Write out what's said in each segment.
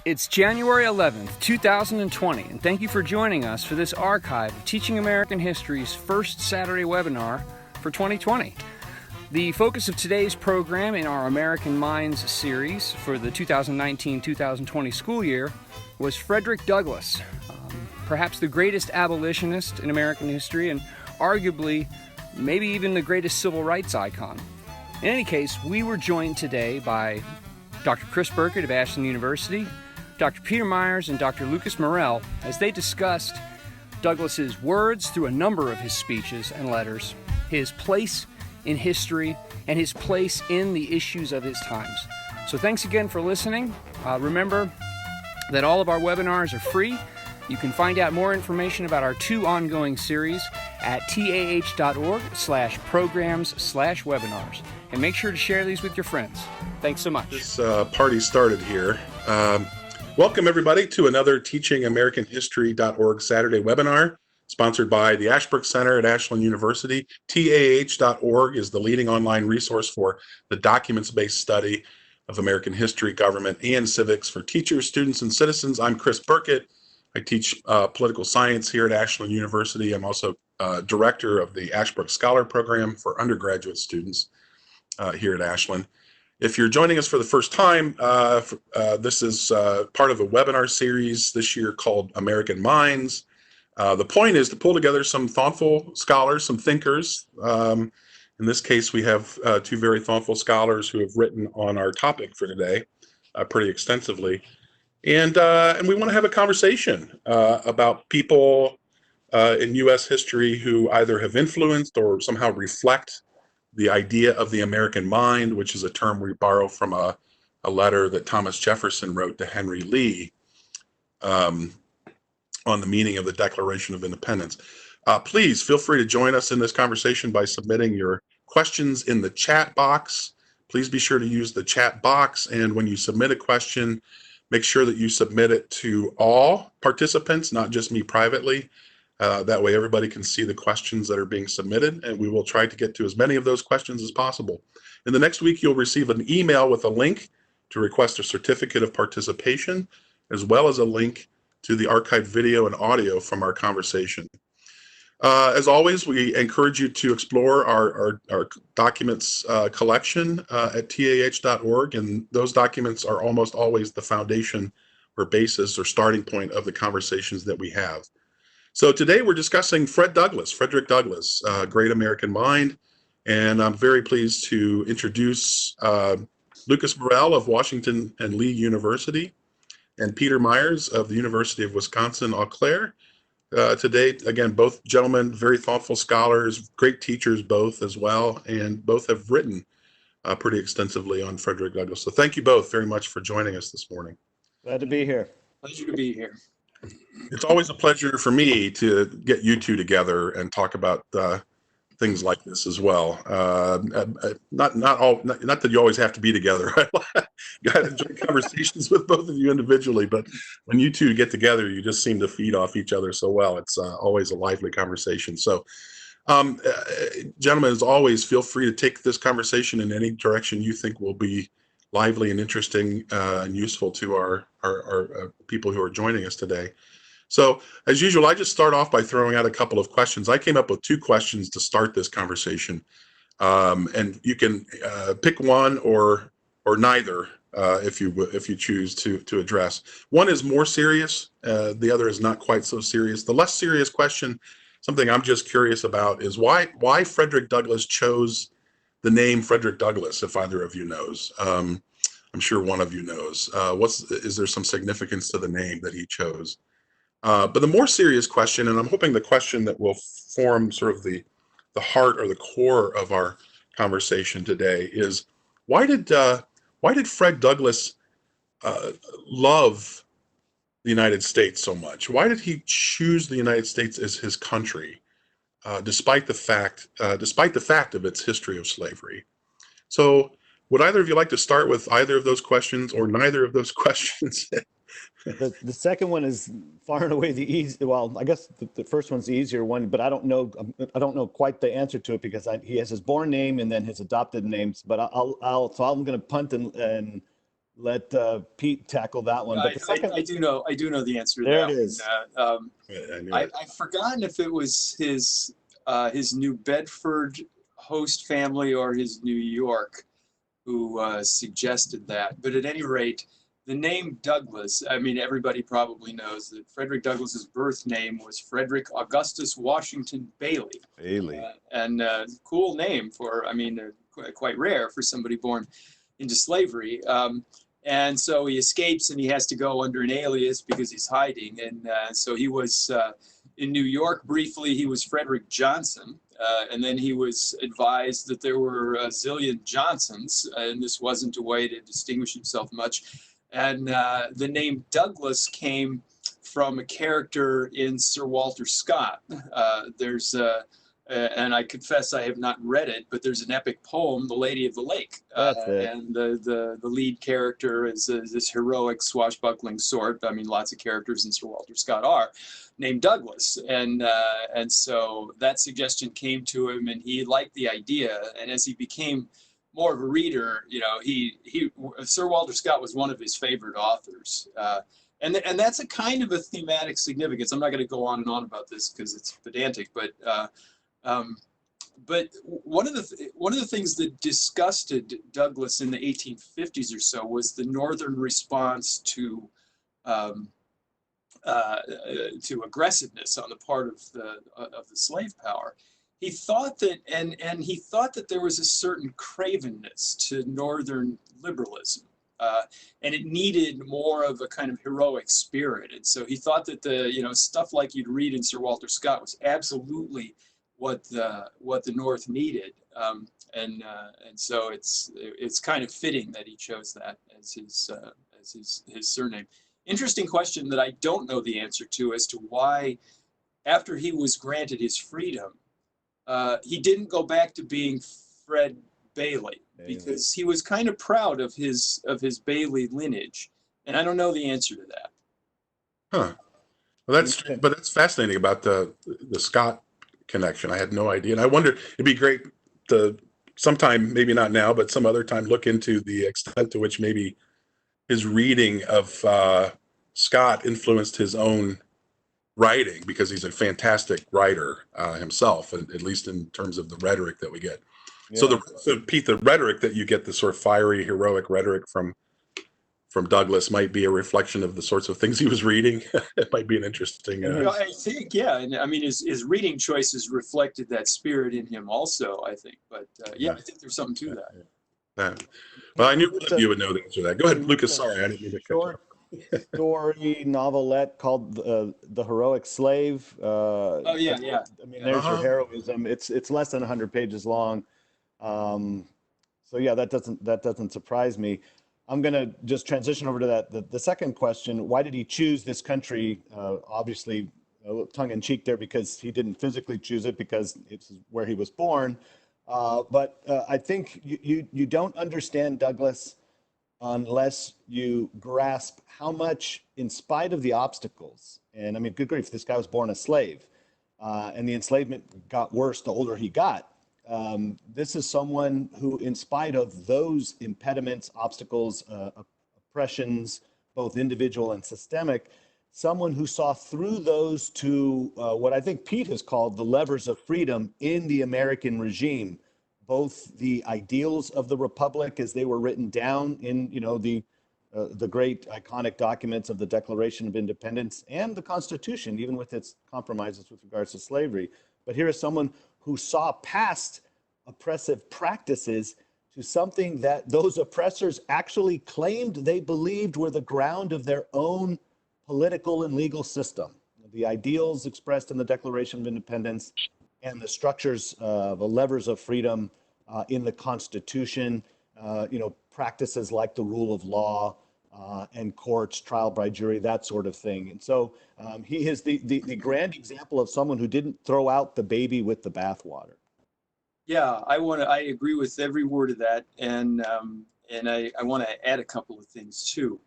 It's January 11th, 2020, and thank you for joining us for this archive of Teaching American History's first Saturday webinar for 2020. The focus of today's program in our American Minds series for the 2019-2020 school year was Frederick Douglass, perhaps the greatest abolitionist in American history and arguably maybe even the greatest civil rights icon. In any case, we were joined today by Dr. Chris Burkett of Ashland University, Dr. Peter Myers, and Dr. Lucas Morell as they discussed Douglass's words through a number of his speeches and letters, his place in history, and his place in the issues of his times. So thanks again for listening. Remember that all of our webinars are free. You can find out more information about our two ongoing series at taah.org/programs/webinars. And make sure to share these with your friends. Thanks so much. This party started here. Welcome, everybody, to another teachingamericanhistory.org Saturday webinar, sponsored by the Ashbrook Center at Ashland University. taah.org is the leading online resource for the documents-based study of American history, government, and civics for teachers, students, and citizens. I'm Chris Burkett. I teach political science here at Ashland University. I'm also director of the Ashbrook Scholar Program for undergraduate students here at Ashland. If you're joining us for the first time, this is part of a webinar series this year called American Minds. The point is to pull together some thoughtful scholars, some thinkers. In this case, we have two very thoughtful scholars who have written on our topic for today pretty extensively. And we want to have a conversation about people in U.S. history who either have influenced or somehow reflect the idea of the American mind, which is a term we borrow from a letter that Thomas Jefferson wrote to Henry Lee on the meaning of the Declaration of Independence. Please feel free to join us in this conversation by submitting your questions in the chat box. Please be sure to use the chat box, and when you submit a question, make sure that you submit it to all participants, not just me privately. That way everybody can see the questions that are being submitted, and we will try to get to as many of those questions as possible. In the next week, you'll receive an email with a link to request a certificate of participation, as well as a link to the archived video and audio from our conversation. As always, we encourage you to explore our documents collection at taah.org, and those documents are almost always the foundation or basis or starting point of the conversations that we have. So today we're discussing Frederick Douglass, great American mind, and I'm very pleased to introduce Lucas Morell of Washington and Lee University and Peter Myers of the University of Wisconsin-Eau Claire. Today, again, both gentlemen, very thoughtful scholars, great teachers both as well, and both have written pretty extensively on Frederick Douglass. So thank you both very much for joining us this morning. Glad to be here. Pleasure to be here. It's always a pleasure for me to get you two together and talk about things like this as well. Not that you always have to be together. I enjoy conversations with both of you individually, but when you two get together, you just seem to feed off each other so well. It's always a lively conversation. So, gentlemen, as always, feel free to take this conversation in any direction you think will be lively and interesting and useful to our people who are joining us today. So as usual, I just start off by throwing out a couple of questions. I came up with two questions to start this conversation, and you can pick one or neither if you choose to address. One is more serious, the other is not quite so serious. The less serious question, something I'm just curious about, is why Frederick Douglass chose the name Frederick Douglass, if either of you knows. I'm sure one of you knows. Is there some significance to the name that he chose? But the more serious question, and I'm hoping the question that will form sort of the heart or the core of our conversation today, is why did Fred Douglass love the United States so much? Why did he choose the United States as his country, despite the fact of its history of slavery? So would either of you like to start with either of those questions or neither of those questions? The second one is far and away the easy. Well, I guess the first one's the easier one, but I don't know quite the answer to it because he has his born name and then his adopted names. But I'm going to punt and let Pete tackle that one. But the second, I do know the answer to there that it is. one. I knew it. I've forgotten if it was his New Bedford host family or his New York who suggested that. But at any rate, the name Douglas, I mean, everybody probably knows that Frederick Douglass's birth name was Frederick Augustus Washington Bailey. Bailey. And cool name for, I mean, quite rare for somebody born into slavery. And so he escapes and he has to go under an alias because he's hiding. And so he was in New York briefly, he was Frederick Johnson. And then he was advised that there were a zillion Johnsons, and this wasn't a way to distinguish himself much. And the name Douglas came from a character in Sir Walter Scott. And I confess I have not read it, but there's an epic poem, The Lady of the Lake. And the lead character is this heroic swashbuckling sort. I mean, lots of characters in Sir Walter Scott are named Douglas. And so that suggestion came to him and he liked the idea. And as he became more of a reader, you know, Sir Walter Scott was one of his favorite authors. And that's a kind of a thematic significance. I'm not going to go on and on about this because it's pedantic, but one of the things that disgusted Douglas in the 1850s or so was the Northern response to aggressiveness on the part of the slave power. He thought that, and he thought that there was a certain cravenness to Northern liberalism, and it needed more of a kind of heroic spirit. And so he thought that the stuff like you'd read in Sir Walter Scott was absolutely what the North needed, and so it's kind of fitting that he chose that as his surname. Interesting question that I don't know the answer to as to why, after he was granted his freedom, he didn't go back to being Fred Bailey, because he was kind of proud of his Bailey lineage, and I don't know the answer to that. Huh. Well, that's fascinating about the Scott connection. I had no idea, and I wonder, it'd be great to sometime, maybe not now, but some other time, look into the extent to which maybe his reading of Scott influenced his own writing, because he's a fantastic writer himself, at least in terms of the rhetoric that we get. Yeah. So Pete, the rhetoric that you get, the sort of fiery, heroic rhetoric from Douglas, might be a reflection of the sorts of things he was reading. It might be an interesting. I think, yeah, and I mean, his reading choices reflected that spirit in him, also. I think, but I think there's something to that. Well, I knew you would know the answer to that. Go ahead, Lucas. Sorry, I didn't mean to cut you off. Story novelette called The Heroic Slave. Yeah. I mean, there's your heroism. It's less than 100 pages long. So yeah, that doesn't surprise me. I'm going to just transition over to that. The second question: why did he choose this country? Obviously, tongue in cheek there, because he didn't physically choose it, because it's where he was born. But I think you don't understand Douglas unless you grasp how much, in spite of the obstacles, and I mean, good grief, this guy was born a slave, and the enslavement got worse the older he got. This is someone who, in spite of those impediments, obstacles, oppressions, both individual and systemic, someone who saw through those to what I think Pete has called the levers of freedom in the American regime, both the ideals of the Republic as they were written down in the great iconic documents of the Declaration of Independence, and the Constitution, even with its compromises with regards to slavery. But here is someone who saw past oppressive practices to something that those oppressors actually claimed they believed were the ground of their own political and legal system. The ideals expressed in the Declaration of Independence and the structures, the levers of freedom in the Constitution, practices like the rule of law and courts, trial by jury, that sort of thing. And so he is the grand example of someone who didn't throw out the baby with the bathwater. Yeah, I agree with every word of that, and I want to add a couple of things too.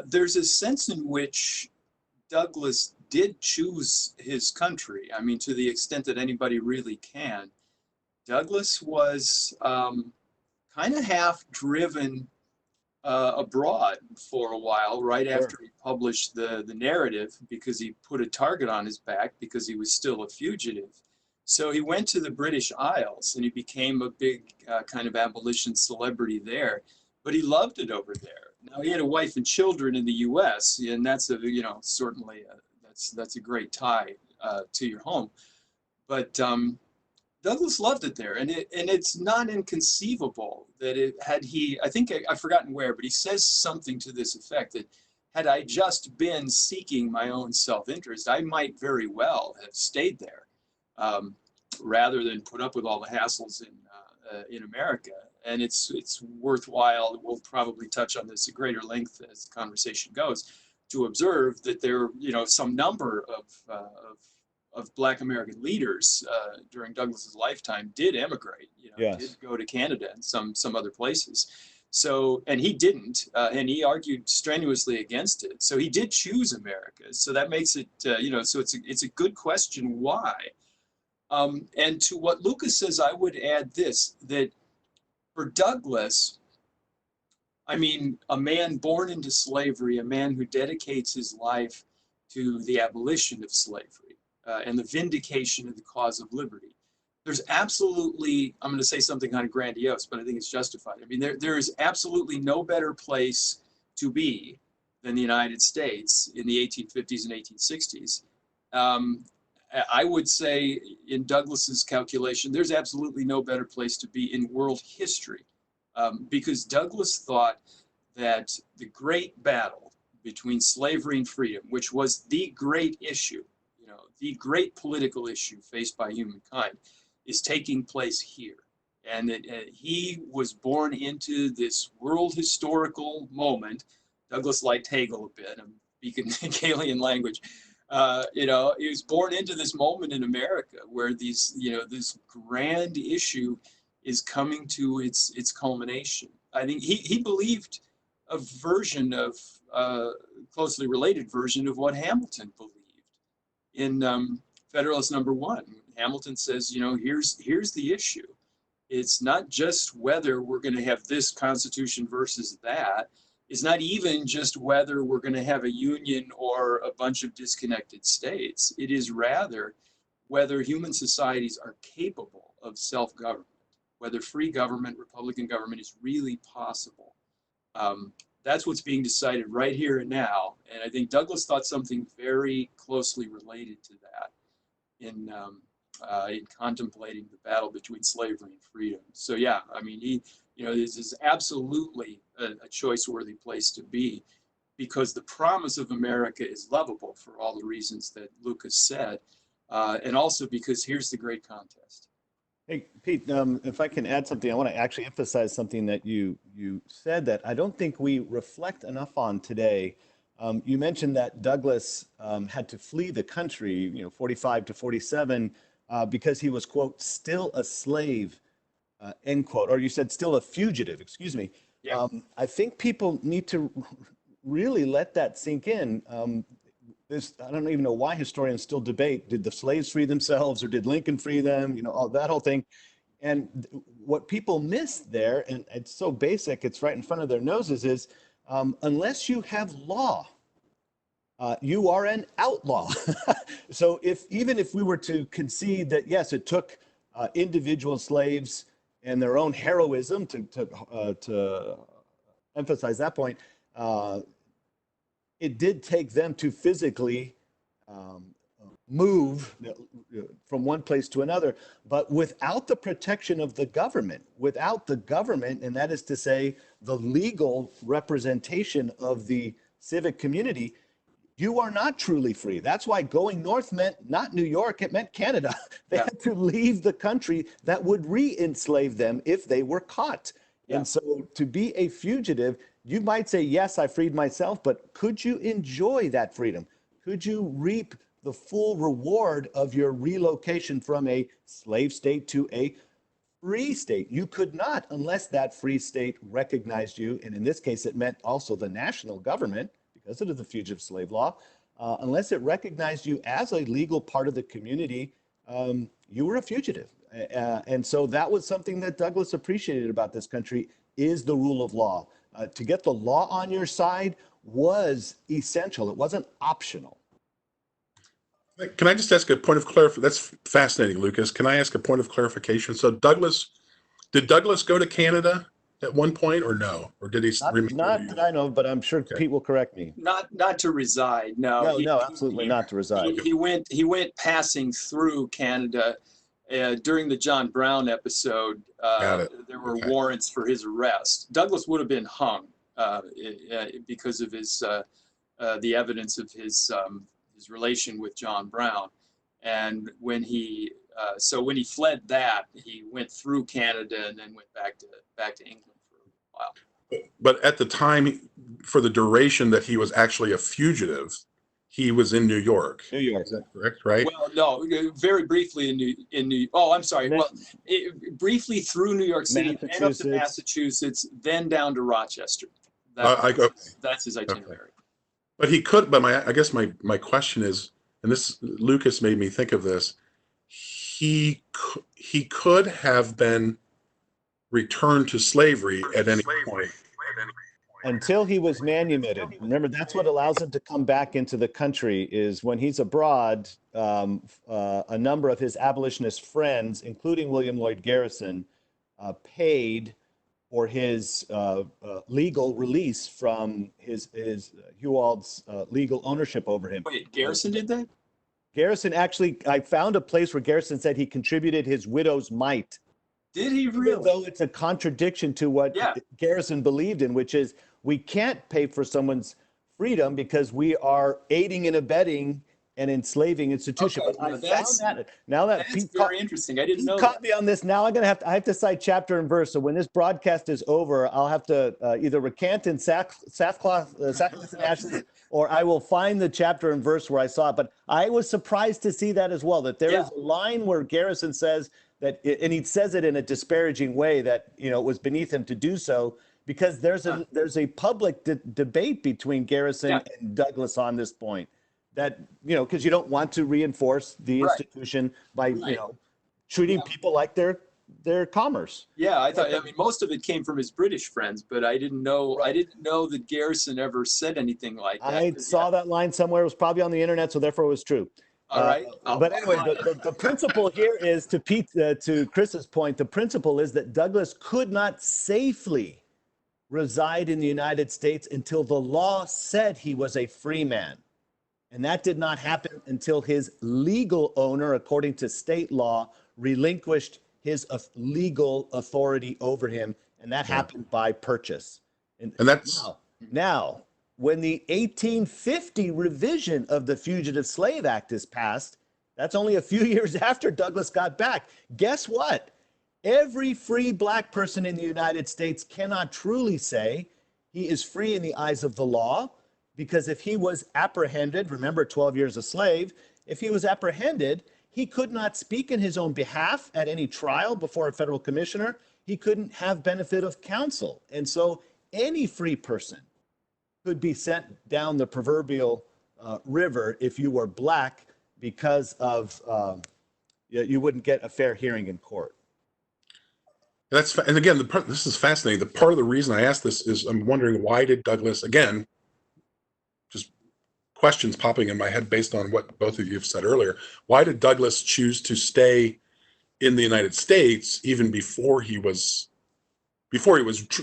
There's a sense in which Douglas did choose his country. I mean, to the extent that anybody really can. Douglas was kind of half driven abroad for a while, right Sure. after he published the narrative, because he put a target on his back because he was still a fugitive. So he went to the British Isles and he became a big kind of abolition celebrity there. But he loved it over there. Now he had a wife and children in the U.S., and that's certainly that's a great tie to your home. But Douglas loved it there, and it's not inconceivable that it had he. I think I've forgotten where, but he says something to this effect that had I just been seeking my own self-interest, I might very well have stayed there, um, rather than put up with all the hassles in America. And it's worthwhile. We'll probably touch on this at greater length as the conversation goes, to observe that there, some number of Black American leaders during Douglas's lifetime did emigrate, did Yes. go to Canada and some other places. So, and he didn't, and he argued strenuously against it. So he did choose America. So that makes it, so it's a good question why. And to what Lucas says, I would add this, that for Douglas, I mean, a man born into slavery, a man who dedicates his life to the abolition of slavery and the vindication of the cause of liberty. There's absolutely, I'm going to say something kind of grandiose, but I think it's justified. I mean, there is absolutely no better place to be than the United States in the 1850s and 1860s. I would say, in Douglas's calculation, there's absolutely no better place to be in world history, because Douglas thought that the great battle between slavery and freedom, which was the great issue, the great political issue faced by humankind, is taking place here. And that he was born into this world historical moment. Douglas liked Hegel a bit. I'm speaking Hegelian language. He was born into this moment in America where this grand issue is coming to its culmination. I think he believed a version of closely related version of what Hamilton believed in Federalist Number One. Hamilton says, here's the issue. It's not just whether we're going to have this constitution versus that. It's not even just whether we're going to have a union or a bunch of disconnected states. It is rather whether human societies are capable of self-government, whether free government, Republican government is really possible. That's what's being decided right here and now. And I think Douglas thought something very closely related to that in contemplating the battle between slavery and freedom. So yeah, I mean, this is absolutely a choice-worthy place to be, because the promise of America is lovable for all the reasons that Lucas said, and also because here's the great contest. Hey, Pete, if I can add something, I want to actually emphasize something that you said that I don't think we reflect enough on today. You mentioned that Douglas had to flee the country, 45 to 47, because he was, quote, still a slave, end quote, or you said still a fugitive, excuse me. Yeah. I think people need to really let that sink in. I don't even know why historians still debate, did the slaves free themselves or did Lincoln free them, all that whole thing. And what people miss there, and it's so basic, it's right in front of their noses, is unless you have law, you are an outlaw. So even if we were to concede that, yes, it took individual slaves and their own heroism to emphasize that point, it did take them to physically move from one place to another, but without the protection of the government, and that is to say, the legal representation of the civic community, you are not truly free. That's why going north meant not New York, it meant Canada. They had to leave the country that would re-enslave them if they were caught. Yeah. And so to be a fugitive, you might say, yes, I freed myself, but could you enjoy that freedom? Could you reap the full reward of your relocation from a slave state to a free state? You could not, unless that free state recognized you, and in this case, it meant also the national government, because it is the fugitive slave law, unless it recognized you as a legal part of the community, you were a fugitive. And so that was something that Douglas appreciated about this country, is the rule of law. to get the law on your side was essential. It wasn't optional. Can I just ask a point of clarification? That's fascinating, Lucas. Can I ask a point of clarification? So did Douglas go to Canada at one point or no? Or did he remain? Not that I know, but I'm sure Pete will correct me. Not to reside. No, No, absolutely not to reside. He went passing through Canada during the John Brown episode. There were warrants for his arrest. Douglas would have been hung because of his the evidence of his relation with John Brown. And when he fled that, he went through Canada and then went back to England for a while. But at the time, for the duration that he was actually a fugitive, he was in New York. New York. Is that correct? Right? Uh, Well, no, very briefly in New. Oh, I'm sorry. Well, briefly through New York City, then up to Massachusetts, then down to Rochester. That's his itinerary. Okay. But he could. But I guess my question is, and this Lucas made me think of this. He could have been returned to slavery at any point. Until he was manumitted. Remember, that's what allows him to come back into the country is when he's abroad, a number of his abolitionist friends, including William Lloyd Garrison, paid for his legal release from his Huald's legal ownership over him. Wait, Garrison did that? Garrison actually, I found a place where Garrison said he contributed his widow's mite. Did he really? Even though it's a contradiction to what Garrison believed in, which is we can't pay for someone's freedom because we are aiding and abetting an enslaving institution. Okay, but I found that now that that's very interesting. I didn't know. Caught me on this. Now I have to cite chapter and verse. So when this broadcast is over, I'll have to either recant in sackcloth and ashes, or I will find the chapter and verse where I saw it. But I was surprised to see that as well. That there is a line where Garrison says that, and he says it in a disparaging way that it was beneath him to do so, because there's a public debate between Garrison and Douglas on this point. That because you don't want to reinforce the institution by treating people like their commerce. Yeah, I mean, most of it came from his British friends, but I didn't know that Garrison ever said anything like that. I saw that line somewhere. It was probably on the internet, so therefore it was true. All right. But anyway, the principle here is to Chris's point. The principle is that Douglas could not safely reside in the United States until the law said he was a free man. And that did not happen until his legal owner, according to state law, relinquished his legal authority over him. And that happened by purchase. And that's now, when the 1850 revision of the Fugitive Slave Act is passed, that's only a few years after Douglas got back. Guess what? Every free black person in the United States cannot truly say he is free in the eyes of the law, because if he was apprehended, remember 12 years a slave, if he was apprehended, he could not speak in his own behalf at any trial before a federal commissioner. He couldn't have benefit of counsel. And so any free person could be sent down the proverbial river if you were black, because of you wouldn't get a fair hearing in court. And again, this is fascinating. The part of the reason I asked this is I'm wondering, why did Douglas, again, just questions popping in my head based on what both of you have said earlier, why did Douglas choose to stay in the United States even before he was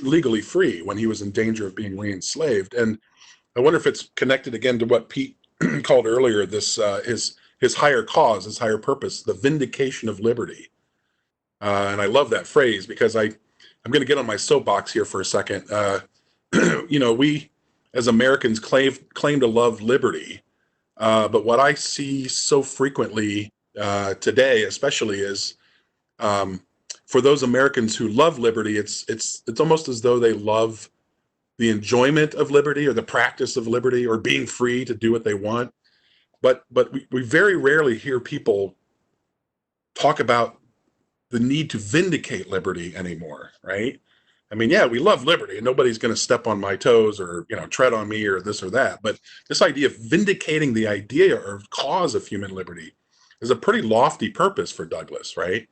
legally free, when he was in danger of being re-enslaved? And I wonder if it's connected again to what Pete called earlier, this his higher cause, his higher purpose, the vindication of liberty. And I love that phrase, because I'm going to get on my soapbox here for a second. We as Americans claim to love liberty, but what I see so frequently today, especially, is for those Americans who love liberty, it's almost as though they love the enjoyment of liberty, or the practice of liberty, or being free to do what they want. But we very rarely hear people talk about the need to vindicate liberty anymore, right? I mean, yeah, we love liberty, and nobody's going to step on my toes or tread on me or this or that. But this idea of vindicating the idea or cause of human liberty is a pretty lofty purpose for Douglas, right?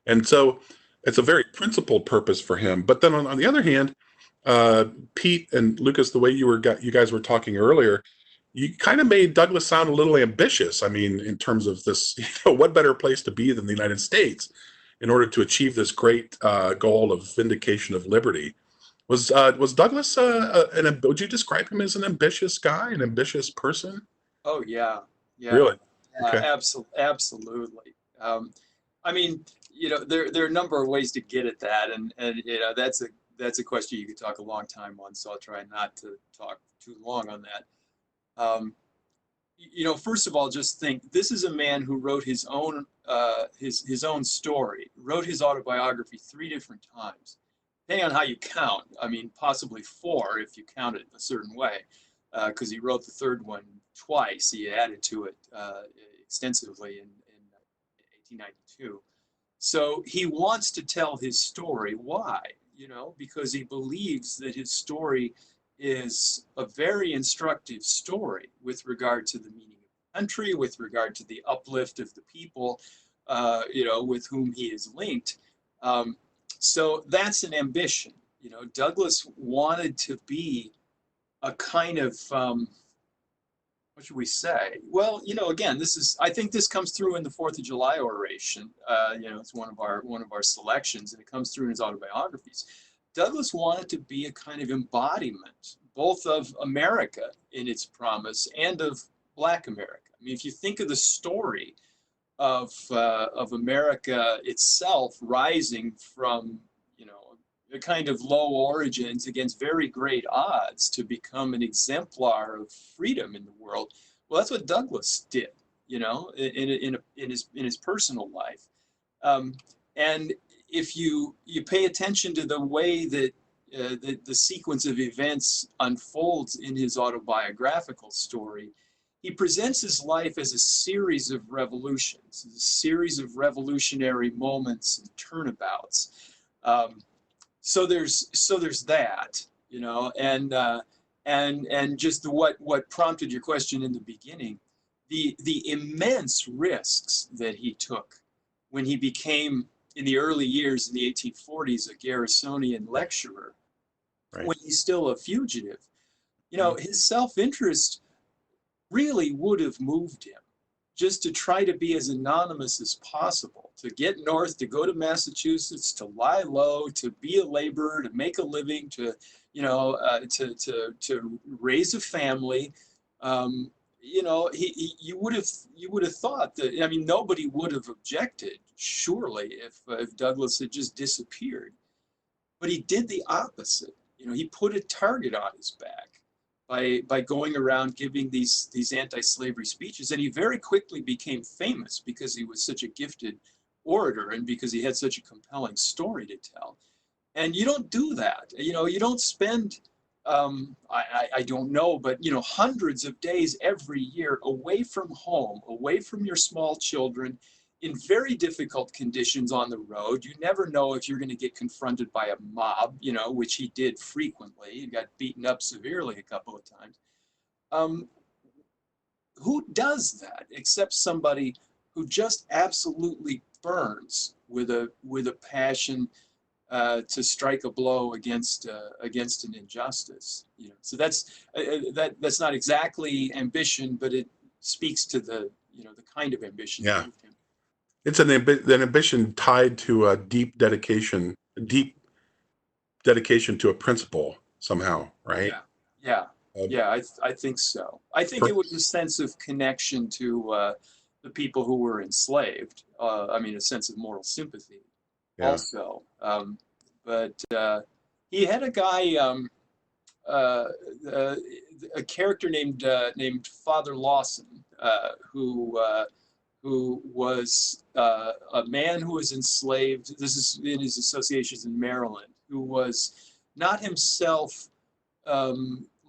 And so it's a very principled purpose for him. But then on the other hand, Pete and Lucas, the way you guys were talking earlier, you kind of made Douglas sound a little ambitious. I mean, in terms of this, what better place to be than the United States in order to achieve this great goal of vindication of liberty? Was Douglas would you describe him as an ambitious guy, an ambitious person? Oh yeah, yeah, Really? Okay. absolutely. I mean, there are a number of ways to get at that, and that's a question you could talk a long time on. So I'll try not to talk too long on that. First of all, just think this is a man who wrote his own his own story, wrote his autobiography 3 different times, depending on how you count. I mean, possibly 4 if you count it a certain way, because he wrote the third one twice. He added to it extensively in 1892. So he wants to tell his story. Why? Because he believes that his story is a very instructive story with regard to the meaning of the country, with regard to the uplift of the people, with whom he is linked. So that's an ambition. Douglas wanted to be a kind of, what should we say? Well, again, I think this comes through in the 4th of July oration. It's one of our selections, and it comes through in his autobiographies. Douglas wanted to be a kind of embodiment, both of America in its promise and of Black America. I mean, if you think of the story of America itself rising from, a kind of low origins against very great odds to become an exemplar of freedom in the world, well, that's what Douglas did, in his personal life. And if you pay attention to the way that the sequence of events unfolds in his autobiographical story, he presents his life as a series of revolutions, a series of revolutionary moments and turnabouts. So there's that, and just what prompted your question in the beginning, the immense risks that he took when he became, in the early years in the 1840s, a Garrisonian lecturer, Right. when he's still a fugitive. His self-interest really would have moved him just to try to be as anonymous as possible, to get north, to go to Massachusetts, to lie low, to be a laborer, to make a living, to raise a family. You would have thought that, I mean, nobody would have objected, surely, if Douglas had just disappeared. But he did the opposite. He put a target on his back by going around giving these anti-slavery speeches, and he very quickly became famous because he was such a gifted orator and because he had such a compelling story to tell. And you don't do that. You don't spend I don't know, but hundreds of days every year away from home, away from your small children, in very difficult conditions on the road. You never know if you're going to get confronted by a mob, which he did frequently. He got beaten up severely a couple of times. Who does that except somebody who just absolutely burns with a passion to strike a blow against an injustice? So that's not exactly ambition, but it speaks to the kind of ambition that moved him. It's an ambition tied to a deep dedication to a principle somehow, right? Yeah. I think so. I think it was a sense of connection to the people who were enslaved. I mean, a sense of moral sympathy also. But he had a guy, a character named Father Lawson, who was a man who was enslaved. This is in his associations in Maryland, who was not himself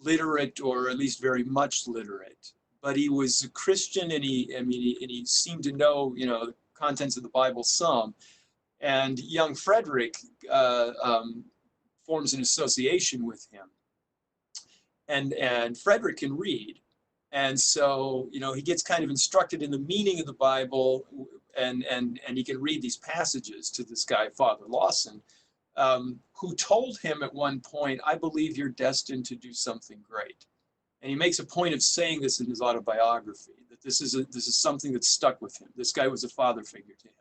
literate, or at least very much literate, but he was a Christian, and he seemed to know the contents of the Bible some. And young Frederick forms an association with him, and Frederick can read. And so, he gets kind of instructed in the meaning of the Bible, and he can read these passages to this guy, Father Lawson, who told him at one point, "I believe you're destined to do something great." And he makes a point of saying this in his autobiography, that this is something that stuck with him. This guy was a father figure to him.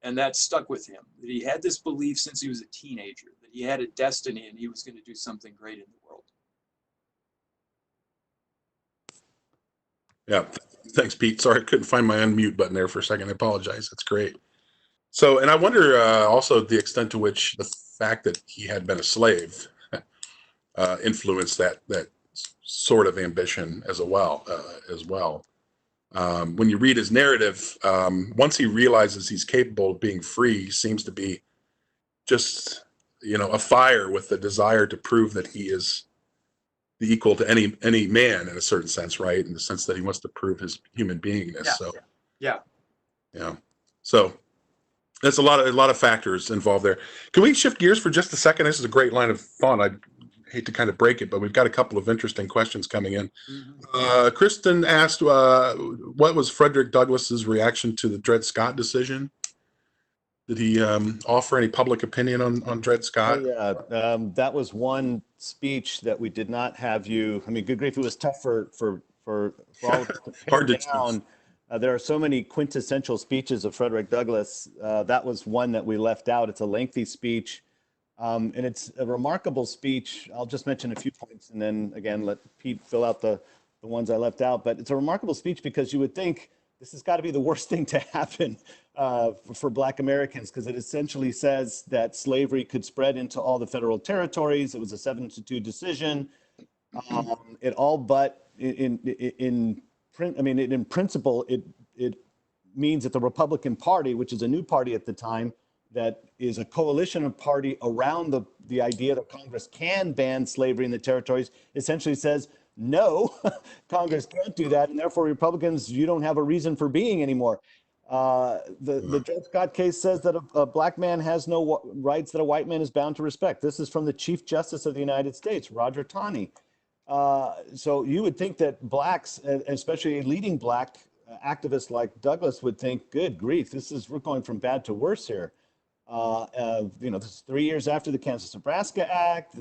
And that stuck with him, that he had this belief since he was a teenager, that he had a destiny and he was going to do something great in the world. Yeah. Thanks, Pete. Sorry, I couldn't find my unmute button there for a second. I apologize. That's great. So, and I wonder also the extent to which the fact that he had been a slave influenced that sort of ambition as well. When you read his narrative, once he realizes he's capable of being free, he seems to be just, afire with the desire to prove that he is the equal to any man in a certain sense, right? In the sense that he wants to prove his human beingness. Yeah. So that's a lot of factors involved there. Can we shift gears for just a second? This is a great line of thought. I hate to kind of break it, but we've got a couple of interesting questions coming in. Mm-hmm. Kristen asked, what was Frederick Douglass's reaction to the Dred Scott decision? Did he offer any public opinion on Dred Scott? Oh, yeah. That was one speech that we did not have you. I mean, good grief, it was tough for all of us to Hard to pin down. There are so many quintessential speeches of Frederick Douglass. That was one that we left out. It's a lengthy speech, and it's a remarkable speech. I'll just mention a few points, and then again let Pete fill out the ones I left out. But it's a remarkable speech because you would think this has got to be the worst thing to happen for Black Americans, because it essentially says that slavery could spread into all the federal territories. It was a 7-2 decision. It all but in principle, it means that the Republican Party, which is a new party at the time, that is a coalition of party around the idea that Congress can ban slavery in the territories, essentially says, no, Congress can't do that, and therefore Republicans, you don't have a reason for being anymore. The Dred Scott case says that a Black man has no rights that a white man is bound to respect. This is from the Chief Justice of the United States, Roger Taney. So you would think that Blacks, especially a leading Black activist like Douglass, would think, good grief, we're going from bad to worse here. This is 3 years after the Kansas-Nebraska Act.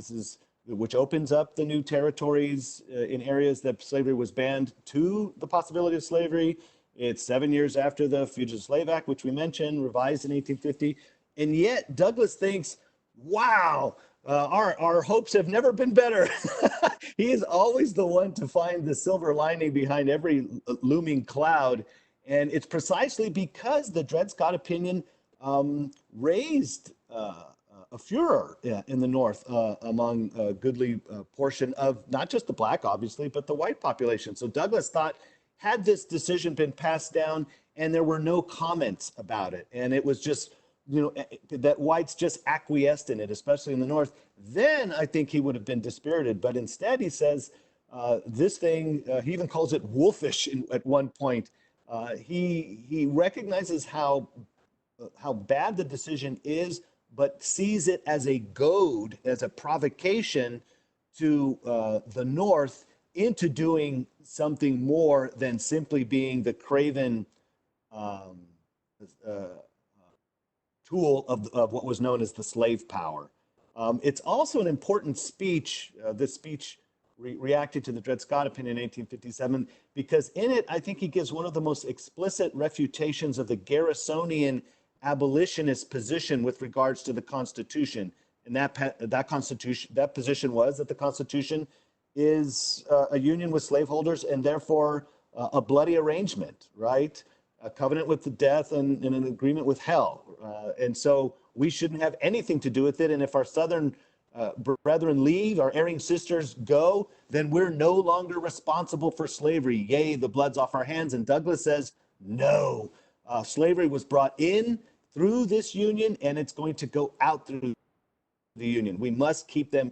Which opens up the new territories in areas that slavery was banned to the possibility of slavery. It's 7 years after the Fugitive Slave Act, which we mentioned, revised in 1850. And yet Douglass thinks, wow, our hopes have never been better. He is always the one to find the silver lining behind every looming cloud. And it's precisely because the Dred Scott opinion raised a furor in the North among a goodly portion of not just the Black, obviously, but the white population. So Douglass thought, had this decision been passed down and there were no comments about it, and it was just, that whites just acquiesced in it, especially in the North, then I think he would have been dispirited. But instead he says this thing, he even calls it wolfish at one point. He recognizes how bad the decision is, but sees it as a goad, as a provocation to the North into doing something more than simply being the craven tool of what was known as the slave power. It's also an important speech, this speech reacted to the Dred Scott opinion in 1857, because in it, I think he gives one of the most explicit refutations of the Garrisonian abolitionist position with regards to the Constitution. And that position was that the Constitution is a union with slaveholders and therefore a bloody arrangement, right? A covenant with the death and an agreement with hell. And so we shouldn't have anything to do with it. And if our Southern brethren leave, our erring sisters go, then we're no longer responsible for slavery. Yea, the blood's off our hands. And Douglass says, no, slavery was brought in through this union, and it's going to go out through the union. We must keep them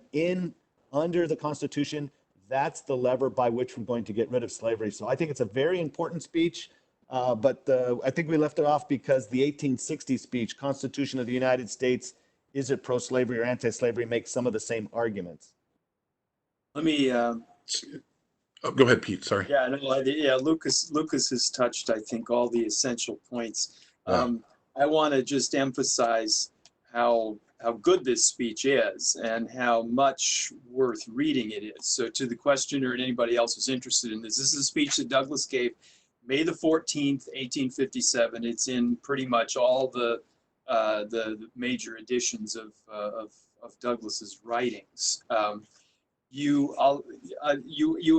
under the Constitution. That's the lever by which we're going to get rid of slavery. So I think it's a very important speech, but I think we left it off because the 1860 speech, Constitution of the United States, is it pro-slavery or anti-slavery, makes some of the same arguments. Let me... go ahead, Pete, sorry. Yeah, no, Lucas has touched, I think, all the essential points. Yeah. I want to just emphasize how good this speech is and how much worth reading it is. So to the questioner and anybody else who's interested in this, this is a speech that Douglas gave May the 14th, 1857. It's in pretty much all the major editions of Douglas's writings. You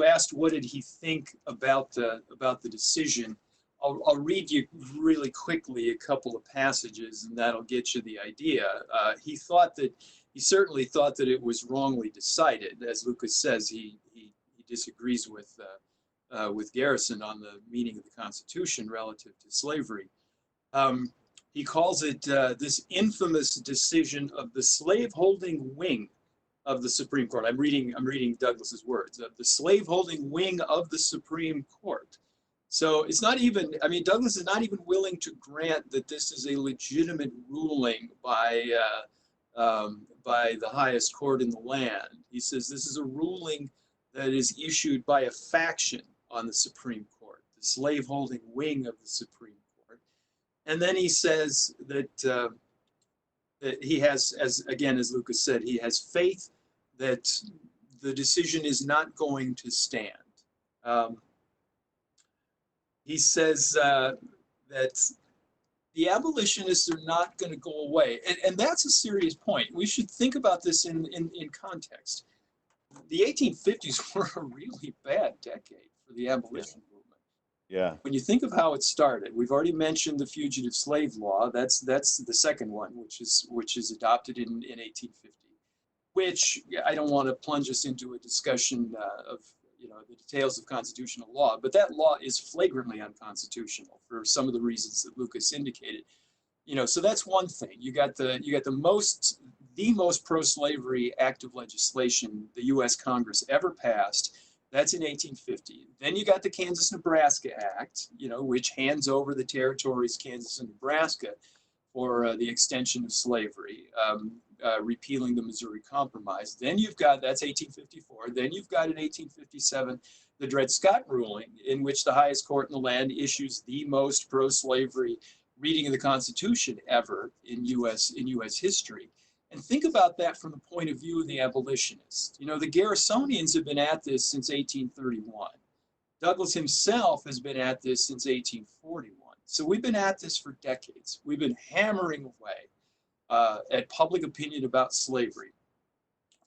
asked what did he think about the decision. I'll read you really quickly a couple of passages, and that'll get you the idea. He certainly thought that it was wrongly decided. As Lucas says, he disagrees with Garrison on the meaning of the Constitution relative to slavery. He calls it this infamous decision of the slaveholding wing of the Supreme Court. I'm reading Douglas's words, of the slaveholding wing of the Supreme Court. So it's not even, I mean, Douglas is not even willing to grant that this is a legitimate ruling by the highest court in the land. He says this is a ruling that is issued by a faction on the Supreme Court, the slaveholding wing of the Supreme Court. And then he says that, that he has, as Lucas said, he has faith that the decision is not going to stand. He says that the abolitionists are not going to go away. And that's a serious point. We should think about this in context. The 1850s were a really bad decade for the abolition movement. Yeah. When you think of how it started, we've already mentioned the Fugitive Slave Law. That's the second one, which is adopted in 1850, which I don't want to plunge us into a discussion of the details of constitutional law, but that law is flagrantly unconstitutional for some of the reasons that Lucas indicated. So that's one thing. You got the most pro-slavery act of legislation the U.S. Congress ever passed. That's in 1850. Then you got the Kansas-Nebraska Act, which hands over the territories Kansas and Nebraska for the extension of slavery, repealing the Missouri Compromise. Then you've got, that's 1854. Then you've got in 1857 the Dred Scott ruling, in which the highest court in the land issues the most pro-slavery reading of the Constitution ever in U.S. history. And think about that from the point of view of the abolitionists. The Garrisonians have been at this since 1831. Douglas himself has been at this since 1841. So we've been at this for decades. We've been hammering away at public opinion about slavery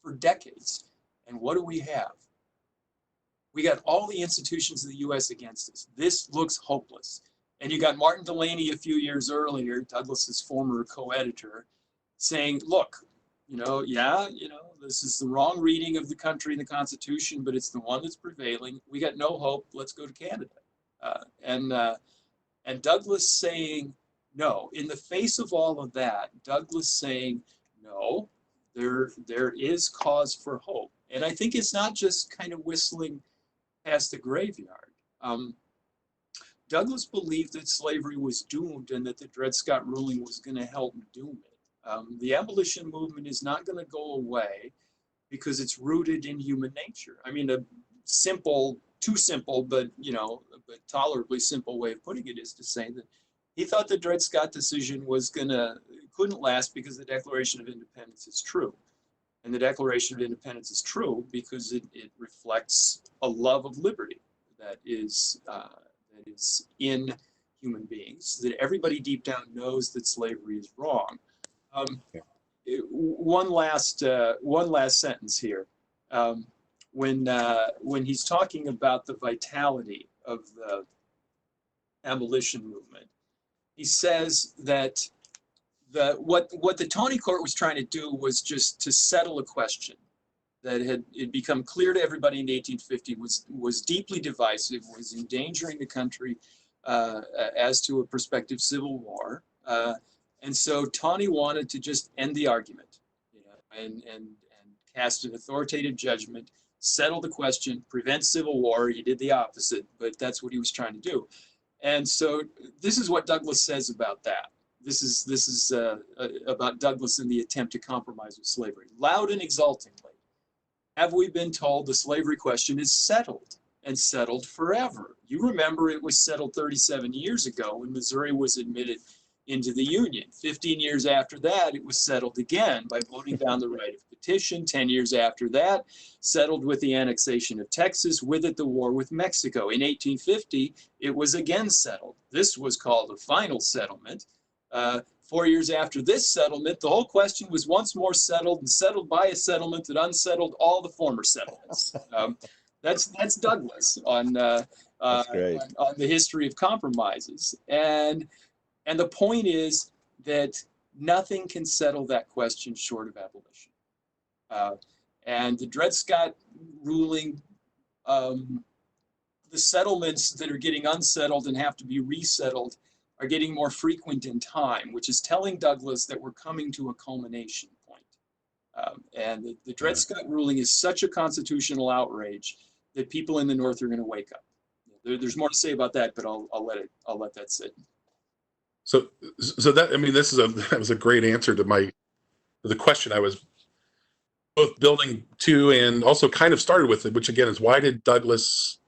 for decades. And what do we have? We got all the institutions of the U.S. against us. This looks hopeless. And you got Martin Delany a few years earlier, Douglas's former co-editor, saying, look, this is the wrong reading of the country and the Constitution, but it's the one that's prevailing. We got no hope. Let's go to Canada. And Douglas saying, no, in the face of all of that, Douglas saying, no, there is cause for hope. And I think it's not just kind of whistling past the graveyard. Douglas believed that slavery was doomed and that the Dred Scott ruling was going to help doom it. The abolition movement is not going to go away because it's rooted in human nature. I mean, a simple, too simple, but but tolerably simple way of putting it is to say that he thought the Dred Scott decision couldn't last because the Declaration of Independence is true. And the Declaration of Independence is true because it reflects a love of liberty that is in human beings, that everybody deep down knows that slavery is wrong. One last sentence here. When he's talking about the vitality of the abolition movement, he says that what the Tony Court was trying to do was just to settle a question that had become clear to everybody in 1850 was deeply divisive, was endangering the country as to a prospective civil war. And so Taney wanted to just end the argument, and cast an authoritative judgment, settle the question, prevent civil war. He did the opposite, but that's what he was trying to do. And so this is what Douglas says about that. This is about Douglas and the attempt to compromise with slavery. Loud and exultingly, have we been told the slavery question is settled and settled forever? You remember it was settled 37 years ago when Missouri was admitted into the Union. 15 years after that, it was settled again by voting down the right of petition. 10 years after that, settled with the annexation of Texas, with it the war with Mexico. In 1850, it was again settled. This was called a final settlement. 4 years after this settlement, the whole question was once more settled, and settled by a settlement that unsettled all the former settlements. That's Douglas on the history of compromises. And the point is that nothing can settle that question short of abolition. And the Dred Scott ruling, the settlements that are getting unsettled and have to be resettled are getting more frequent in time, which is telling Douglas that we're coming to a culmination point. And the Dred Scott ruling is such a constitutional outrage that people in the North are going to wake up. There's more to say about that, but I'll let that sit. So that, I mean, that was a great answer to the question I was both building to and also kind of started with it, which again is why did Douglas,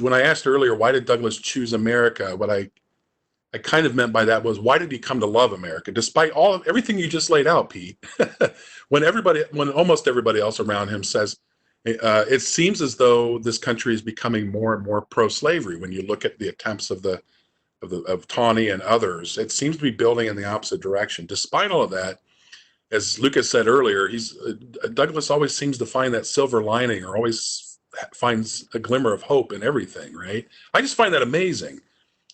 when I asked earlier, why did Douglas choose America? What I kind of meant by that was, why did he come to love America, despite everything you just laid out, Pete? when almost everybody else around him says, it seems as though this country is becoming more and more pro-slavery. When you look at the attempts of Tawney and others, it seems to be building in the opposite direction. Despite all of that, as Lucas said earlier, Douglas always seems to find that silver lining, or always finds a glimmer of hope in everything. Right? I just find that amazing.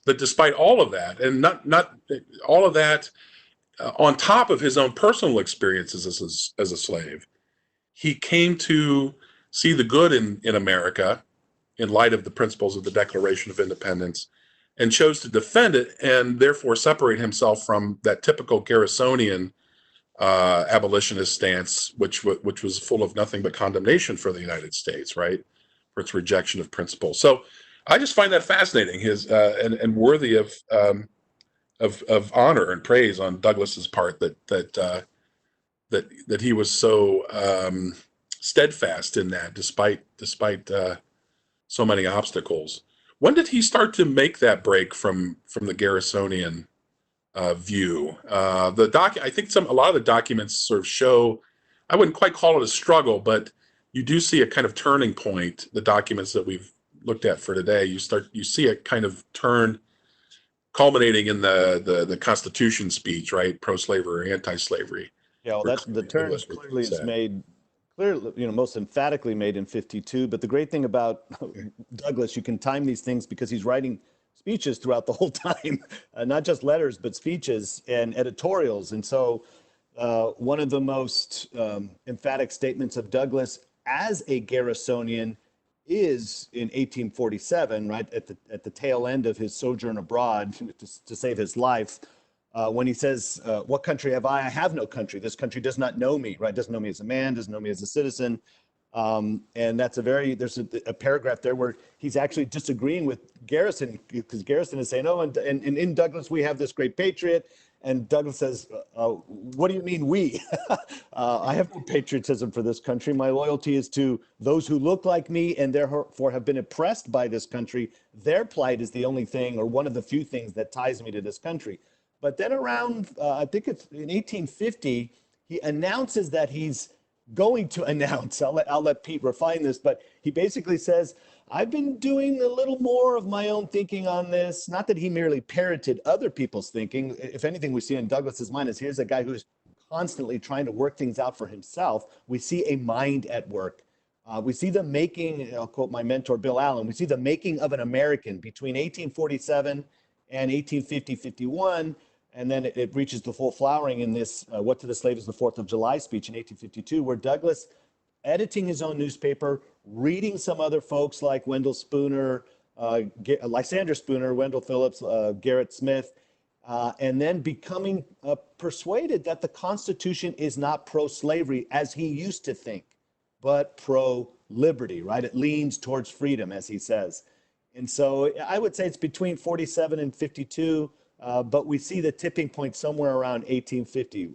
That despite all of that, and not all of that, on top of his own personal experiences as a slave, he came to see the good in America in light of the principles of the Declaration of Independence, and chose to defend it, and therefore separate himself from that typical Garrisonian abolitionist stance, which was full of nothing but condemnation for the United States, right, for its rejection of principle. So I just find that fascinating, and worthy of honor and praise on Douglas's part that he was so steadfast in that, despite so many obstacles. When did he start to make that break from the Garrisonian view? I think a lot of the documents sort of show, I wouldn't quite call it a struggle, but you do see a kind of turning point. The documents that we've looked at for today, you see a kind of turn culminating in the Constitution speech, right? Pro-slavery or anti-slavery. Yeah, well, the turn clearly is made, most emphatically made in 52. But the great thing about Douglas, you can time these things because he's writing speeches throughout the whole time, not just letters, but speeches and editorials. And so one of the most emphatic statements of Douglas as a Garrisonian is in 1847, right at the tail end of his sojourn abroad to save his life, when he says, "What country have I? I have no country. This country does not know me." Right? Doesn't know me as a man. Doesn't know me as a citizen. And that's there's a paragraph there where he's actually disagreeing with Garrison, because Garrison is saying, "Oh, and in Douglas we have this great patriot." And Douglas says, "What do you mean we? I have no patriotism for this country. My loyalty is to those who look like me and therefore have been oppressed by this country. Their plight is the only thing, or one of the few things, that ties me to this country." But then around, I think it's in 1850, he announces that he's going to announce, I'll let Pete refine this, but he basically says, "I've been doing a little more of my own thinking on this." Not that he merely parroted other people's thinking. If anything, we see in Douglas's mind is here's a guy who's constantly trying to work things out for himself. We see a mind at work. We see the making, I'll quote my mentor, Bill Allen, we see the making of an American between 1847 and 1850-51. And then it reaches the full flowering in this "What to the Slave is the 4th of July" speech in 1852, where Douglas, editing his own newspaper, reading some other folks like Wendell Spooner, Lysander Spooner, Wendell Phillips, Garrett Smith, and then becoming persuaded that the Constitution is not pro-slavery as he used to think, but pro-liberty, right? It leans towards freedom, as he says. And so I would say it's between 47 and 52. But we see the tipping point somewhere around 1850.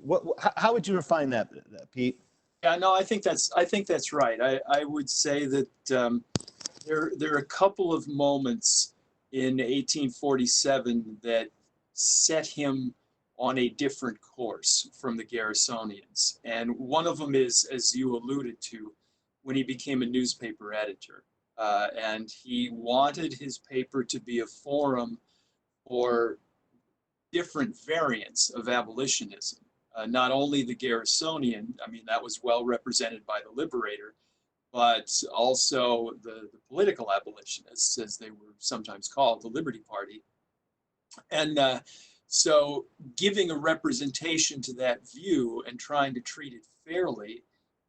How would you refine that, Pete? Yeah, no, I think that's right. I would say that there are a couple of moments in 1847 that set him on a different course from the Garrisonians. And one of them is, as you alluded to, when he became a newspaper editor. And he wanted his paper to be a forum for different variants of abolitionism. Not only the Garrisonian, I mean, that was well represented by the Liberator, but also the political abolitionists, as they were sometimes called, the Liberty Party. And so giving a representation to that view and trying to treat it fairly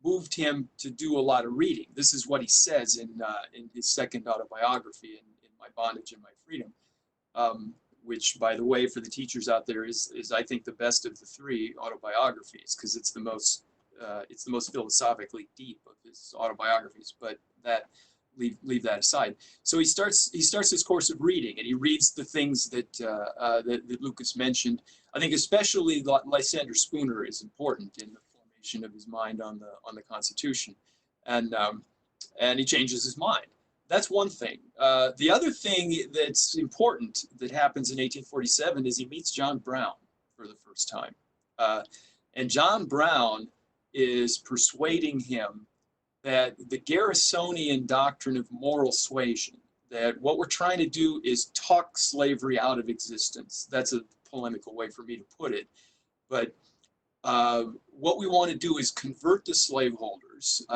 moved him to do a lot of reading. This is what he says in his second autobiography, in My Bondage and My Freedom, which, by the way, for the teachers out there, is I think the best of the three autobiographies, because it's the most philosophically deep of his autobiographies. But leave that aside. So he starts his course of reading, and he reads the things that that Lucas mentioned. I think especially Lysander Spooner is important in the formation of his mind on the Constitution, and he changes his mind. That's one thing. The other thing that's important that happens in 1847 is he meets John Brown for the first time, and John Brown is persuading him that the Garrisonian doctrine of moral suasion, that what we're trying to do is talk slavery out of existence. That's a polemical way for me to put it. But what we want to do is convert the slaveholders.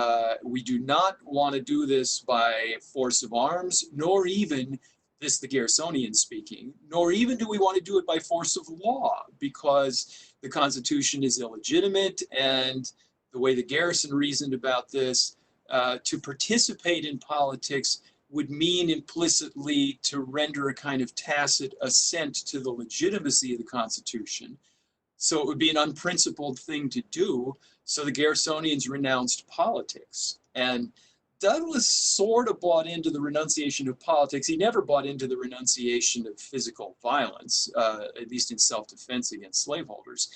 We do not want to do this by force of arms, nor even, this the Garrisonian speaking, nor even do we want to do it by force of law, because the Constitution is illegitimate. And the way the Garrison reasoned about this, to participate in politics would mean implicitly to render a kind of tacit assent to the legitimacy of the Constitution. So it would be an unprincipled thing to do. So the Garrisonians renounced politics. And Douglas sort of bought into the renunciation of politics. He never bought into the renunciation of physical violence, at least in self-defense against slaveholders.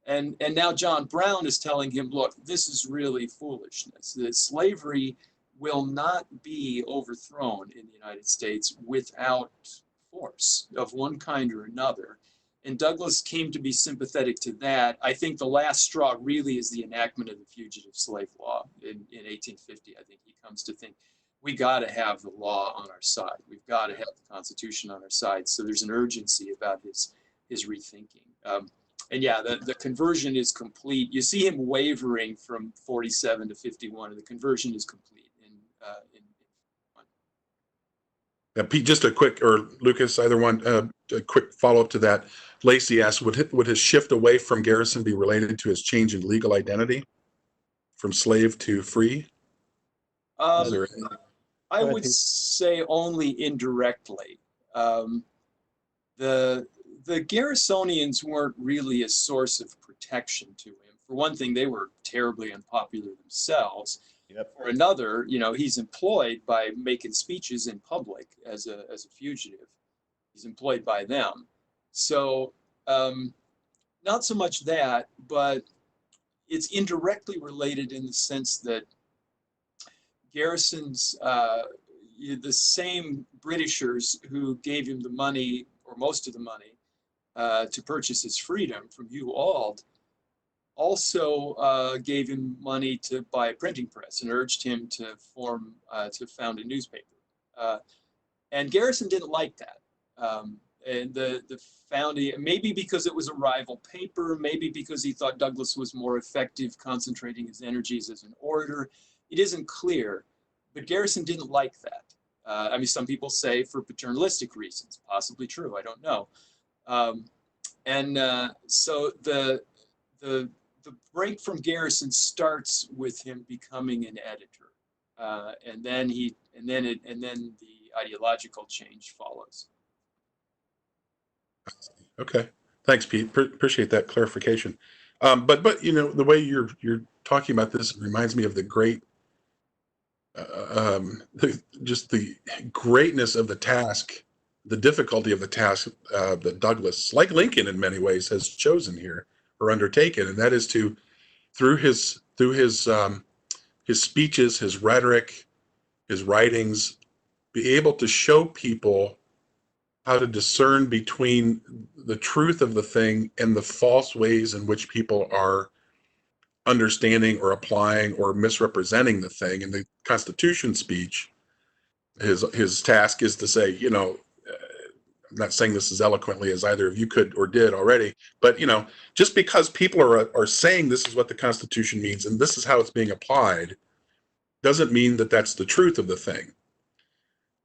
And now John Brown is telling him, look, this is really foolishness. That slavery will not be overthrown in the United States without force of one kind or another. And Douglas came to be sympathetic to that. I think the last straw really is the enactment of the Fugitive Slave Law in 1850. I think he comes to think, we got to have the law on our side. We've got to have the Constitution on our side. So there's an urgency about his rethinking. And yeah, the conversion is complete. You see him wavering from 47 to 51, and the conversion is complete in Pete, just a quick, or Lucas, either one, a quick follow-up to that. Lacey asked, would his shift away from Garrison be related to his change in legal identity from slave to free? I would say only indirectly. The Garrisonians weren't really a source of protection to him. For one thing, they were terribly unpopular themselves. Yep. For another, he's employed by making speeches in public as a fugitive. He's employed by them. So not so much that, but it's indirectly related in the sense that Garrison's, the same Britishers who gave him the money, or most of the money, to purchase his freedom from Hugh Auld, also gave him money to buy a printing press and urged him to found a newspaper. And Garrison didn't like that. And the founding, maybe because it was a rival paper, maybe because he thought Douglas was more effective concentrating his energies as an orator. It isn't clear, but Garrison didn't like that. I mean, some people say for paternalistic reasons, possibly true, I don't know. So the break from Garrison starts with him becoming an editor, and then the ideological change follows. Okay, thanks, Pete. Appreciate that clarification. But the way you're talking about this reminds me of the great, just the greatness of the task, the difficulty of the task that Douglas, like Lincoln in many ways, has chosen here or undertaken, and that is to, through his speeches, his rhetoric, his writings, be able to show people how to discern between the truth of the thing and the false ways in which people are understanding or applying or misrepresenting the thing. In the Constitution speech, his task is to say, I'm not saying this as eloquently as either of you could or did already, but just because people are saying this is what the Constitution means and this is how it's being applied, doesn't mean that that's the truth of the thing.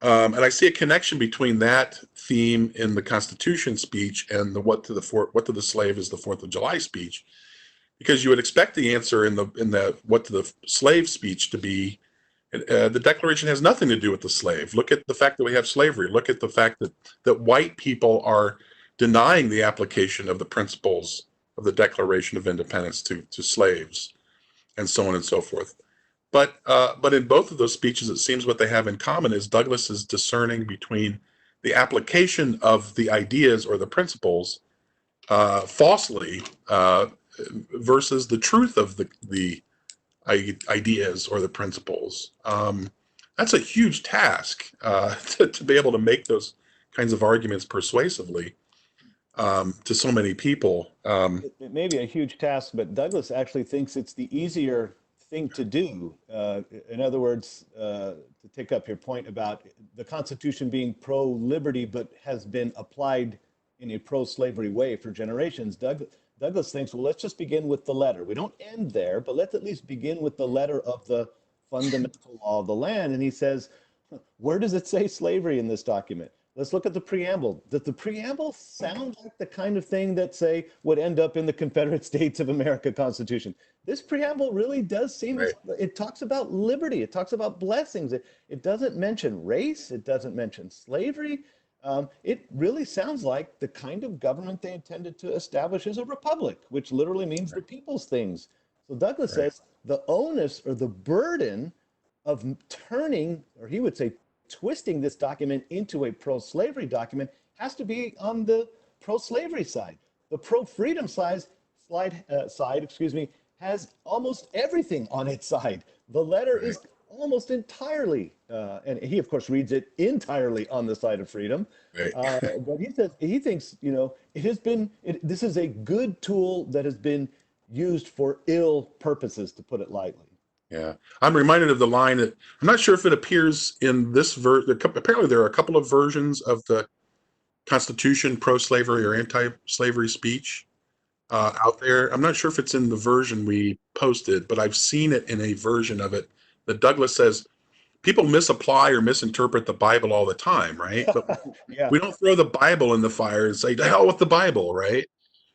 And I see a connection between that theme in the Constitution speech and the what to the slave is the 4th of July speech, because you would expect the answer in the what to the slave speech to be, the Declaration has nothing to do with the slave. Look at the fact that we have slavery. Look at the fact that white people are denying the application of the principles of the Declaration of Independence to slaves, and so on and so forth. But in both of those speeches, it seems what they have in common is Douglas is discerning between the application of the ideas or the principles falsely versus the truth of the ideas or the principles. That's a huge task to be able to make those kinds of arguments persuasively to so many people. It may be a huge task, but Douglas actually thinks it's the easier thing to do. In other words, to take up your point about the Constitution being pro-liberty, but has been applied in a pro-slavery way for generations, Douglas thinks, well, let's just begin with the letter. We don't end there, but let's at least begin with the letter of the fundamental law of the land. And he says, where does it say slavery in this document? Let's look at the preamble. Does the preamble sound like the kind of thing that, say, would end up in the Confederate States of America Constitution? This preamble really does seem, right. It talks about liberty. It talks about blessings. It doesn't mention race. It doesn't mention slavery. It really sounds like the kind of government they intended to establish is a republic, which literally means the people's things. So Douglas says the onus or the burden of turning, or he would say, twisting this document into a pro-slavery document has to be on the pro-slavery side. The pro-freedom side, has almost everything on its side. The letter is almost entirely, and he of course reads it entirely on the side of freedom. But he thinks, this is a good tool that has been used for ill purposes, to put it lightly. Yeah, I'm reminded of the line that I'm not sure if it appears in this version. Apparently, there are a couple of versions of the Constitution, pro-slavery or anti-slavery speech out there. I'm not sure if it's in the version we posted, but I've seen it in a version of it that Douglas says people misapply or misinterpret the Bible all the time, right? But we don't throw the Bible in the fire and say, "To hell with the Bible," right?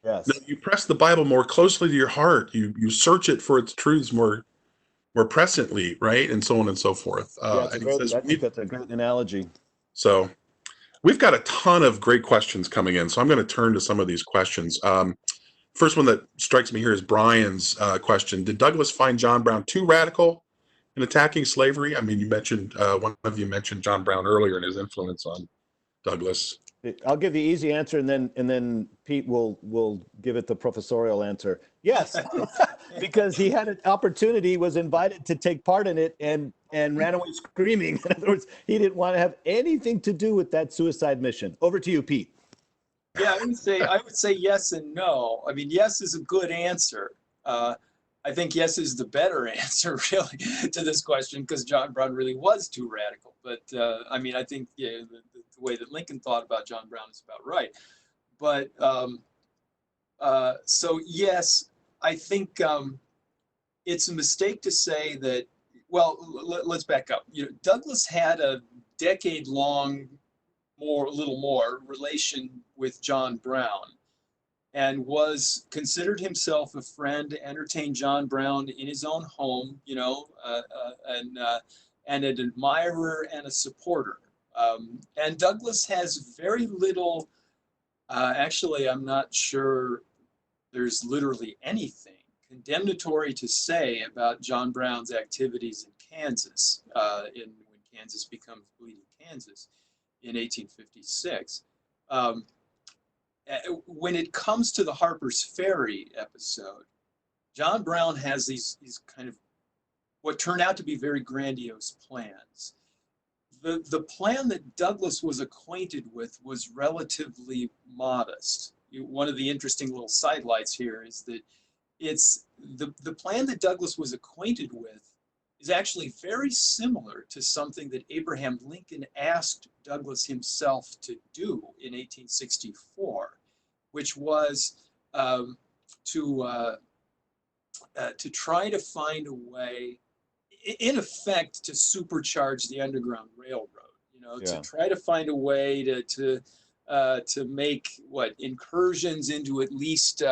Yes. No, you press the Bible more closely to your heart. You search it for its truths more presently, right? And so on and so forth. I think that's a great analogy. So we've got a ton of great questions coming in. So I'm going to turn to some of these questions. First one that strikes me here is Brian's question. Did Douglas find John Brown too radical in attacking slavery? I mean, you mentioned, one of you mentioned John Brown earlier and his influence on Douglas. I'll give the easy answer, and then Pete will give it the professorial answer. Yes, because he had an opportunity, was invited to take part in it, and ran away screaming. In other words, he didn't want to have anything to do with that suicide mission. Over to you, Pete. Yeah, I would say yes and no. I mean, yes is a good answer. I think yes is the better answer, really, to this question, because John Brown really was too radical. But I mean, I think the way that Lincoln thought about John Brown is about right. But so yes, I think it's a mistake to say that. Well, let's back up. Douglas had a decade-long, a little more, relation with John Brown, and considered himself a friend, entertained John Brown in his own home, and an admirer and a supporter. And Douglas has very little, actually, I'm not sure there's literally anything condemnatory to say about John Brown's activities in Kansas, when Kansas becomes Bleeding Kansas in 1856. When it comes to the Harper's Ferry episode, John Brown has these kind of what turned out to be very grandiose plans. the plan that Douglas was acquainted with was relatively modest. One of the interesting little sidelights here is that it's the plan that Douglas was acquainted with is actually very similar to something that Abraham Lincoln asked Douglas himself to do in 1864, which was to try to find a way, in effect, to supercharge the Underground Railroad. To try to find a way to make incursions into at least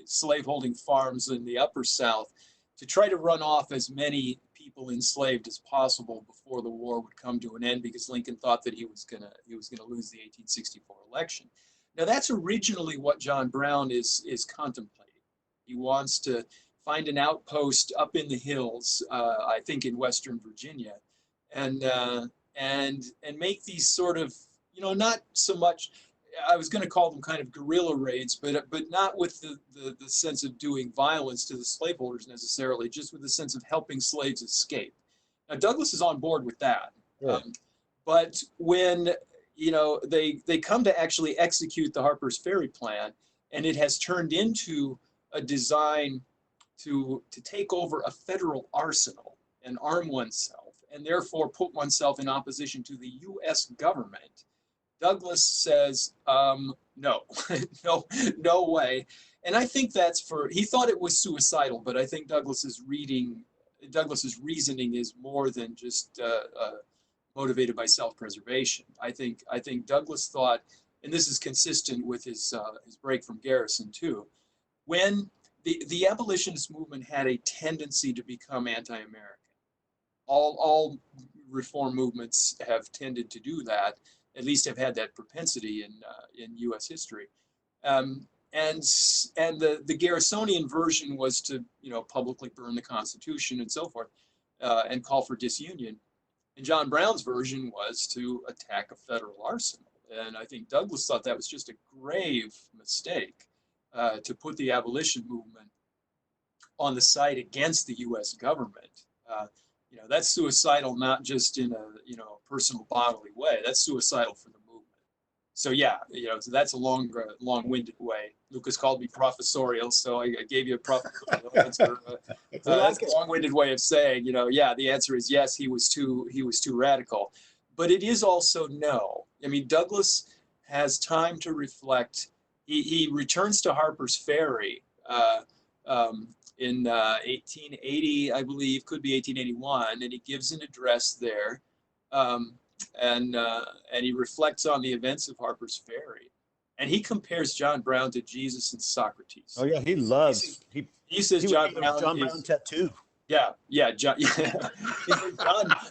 slaveholding farms in the Upper South, to try to run off as many people enslaved as possible before the war would come to an end, because Lincoln thought that he was gonna lose the 1864 election. Now that's originally what John Brown is contemplating. He wants to find an outpost up in the hills, I think in Western Virginia, and make these sort of, not so much, I was going to call them kind of guerrilla raids, but not with the sense of doing violence to the slaveholders necessarily, just with the sense of helping slaves escape. Now Douglas is on board with that, but when they come to actually execute the Harper's Ferry plan, and it has turned into a design to take over a federal arsenal and arm oneself, and therefore put oneself in opposition to the U.S. government. Douglas says, no, no way. And I think he thought it was suicidal, but I think Douglas's reasoning is more than just motivated by self-preservation. I think Douglas thought, and this is consistent with his break from Garrison too, when the abolitionist movement had a tendency to become anti-American. All reform movements have tended to do that, at least have had that propensity in U.S. history. And the Garrisonian version was to publicly burn the Constitution and so forth, and call for disunion. And John Brown's version was to attack a federal arsenal. And I think Douglas thought that was just a grave mistake, to put the abolition movement on the side against the U.S. government. That's suicidal, not just in a personal bodily way. That's suicidal for the movement. So yeah, so that's a long-winded way. Lucas called me professorial, so I gave you a professorial answer. That's a long-winded way of saying, the answer is yes. He was too radical, but it is also no. I mean, Douglas has time to reflect. He returns to Harper's Ferry in 1880, I believe, could be 1881, and he gives an address there, and he reflects on the events of Harper's Ferry, and he compares John Brown to Jesus and Socrates. Oh yeah, he says John Brown tattoo.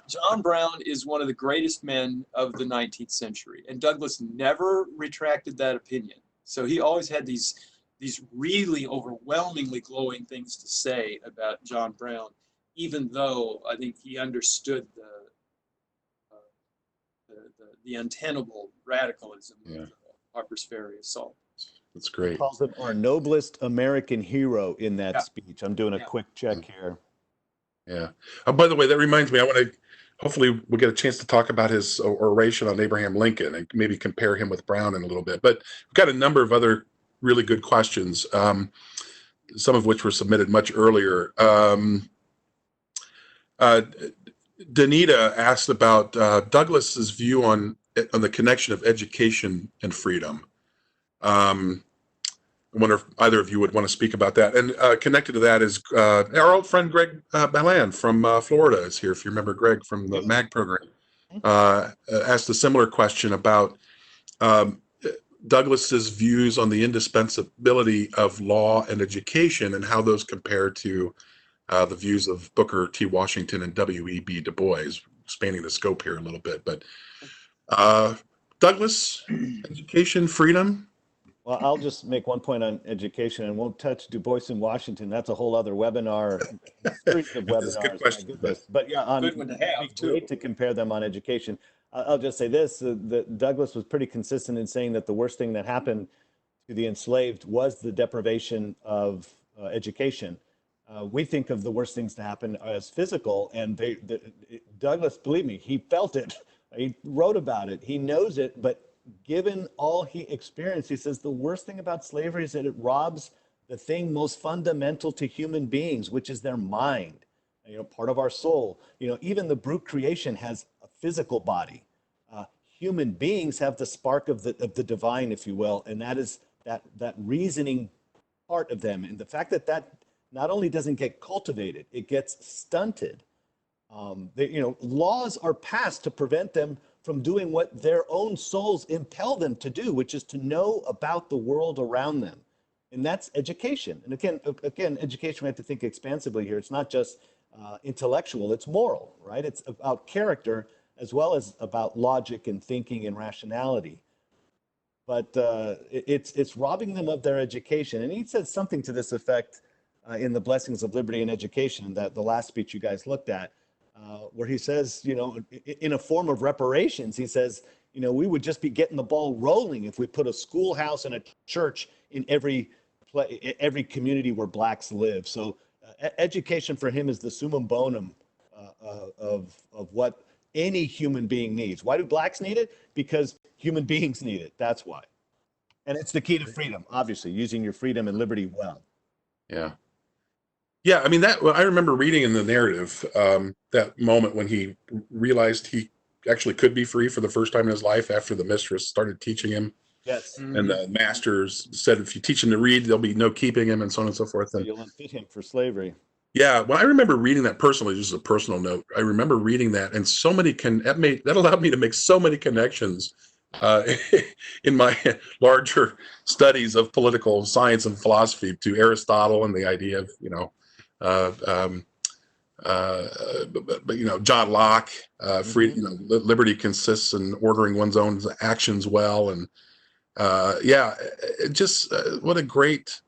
John Brown is one of the greatest men of the 19th century, and Douglas never retracted that opinion. So he always had these really overwhelmingly glowing things to say about John Brown, even though I think he understood the untenable radicalism of the Harper's Ferry assault. That's great. He calls him our noblest American hero in that speech. I'm doing a quick check here. Yeah. Oh, by the way, that reminds me, hopefully we'll get a chance to talk about his oration on Abraham Lincoln and maybe compare him with Brown in a little bit. But we've got a number of other really good questions, some of which were submitted much earlier. Danita asked about Douglas's view on the connection of education and freedom. I wonder if either of you would want to speak about that. And connected to that is our old friend Greg Balan from Florida is here. If you remember Greg from the MAG program, asked a similar question about Douglas's views on the indispensability of law and education and how those compare to the views of Booker T. Washington and W.E.B. Du Bois, expanding the scope here a little bit. But Douglas, education, freedom. Well, I'll just make one point on education and won't touch Du Bois and Washington. That's a whole other webinar. Series of webinars. Good question. But yeah, good one to have too. Great to compare them on education. I'll just say this: that Douglas was pretty consistent in saying that the worst thing that happened to the enslaved was the deprivation of education. We think of the worst things to happen as physical, and Douglas, believe me, he felt it. He wrote about it. He knows it, but given all he experienced, he says the worst thing about slavery is that it robs the thing most fundamental to human beings, which is their mind, part of our soul. Even the brute creation has a physical body. Human beings have the spark of the divine, if you will, and that is that reasoning part of them. And the fact that not only doesn't get cultivated, it gets stunted. Laws are passed to prevent them from doing what their own souls impel them to do, which is to know about the world around them. And that's education. And again, education, we have to think expansively here. It's not just intellectual, it's moral, right? It's about character as well as about logic and thinking and rationality. But it's robbing them of their education. And he said something to this effect in The Blessings of Liberty and Education, that the last speech you guys looked at, where he says, in a form of reparations, he says, we would just be getting the ball rolling if we put a schoolhouse and a church in every community where blacks live. So education for him is the summum bonum of what any human being needs. Why do blacks need it? Because human beings need it. That's why. And it's the key to freedom, obviously, using your freedom and liberty well. Yeah. Yeah, I mean, I remember reading in the narrative that moment when he realized he actually could be free for the first time in his life after the mistress started teaching him. Yes. And the masters said, if you teach him to read, there'll be no keeping him, and so on and so forth. And you'll unfit him for slavery. yeah, well, I remember reading that personally, just as a personal note. I remember reading that, and that allowed me to make so many connections in my larger studies of political science and philosophy to Aristotle and the idea of, John Locke, liberty consists in ordering one's own actions well, and what a great,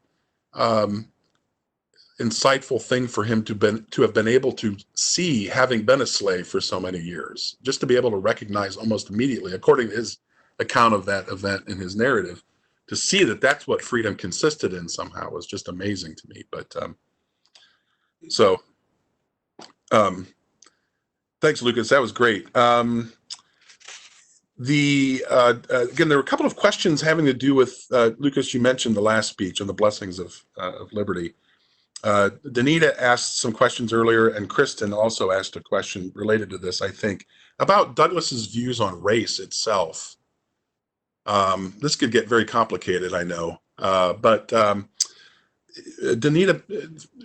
insightful thing for him to have been able to see, having been a slave for so many years, just to be able to recognize almost immediately, according to his account of that event in his narrative, to see that that's what freedom consisted in somehow was just amazing to me. But thanks, Lucas. That was great. Again, there were a couple of questions having to do with Lucas. You mentioned the last speech on the blessings of liberty. Danita asked some questions earlier, and Kristen also asked a question related to this, I think, about Douglas's views on race itself. This could get very complicated, I know, but Danita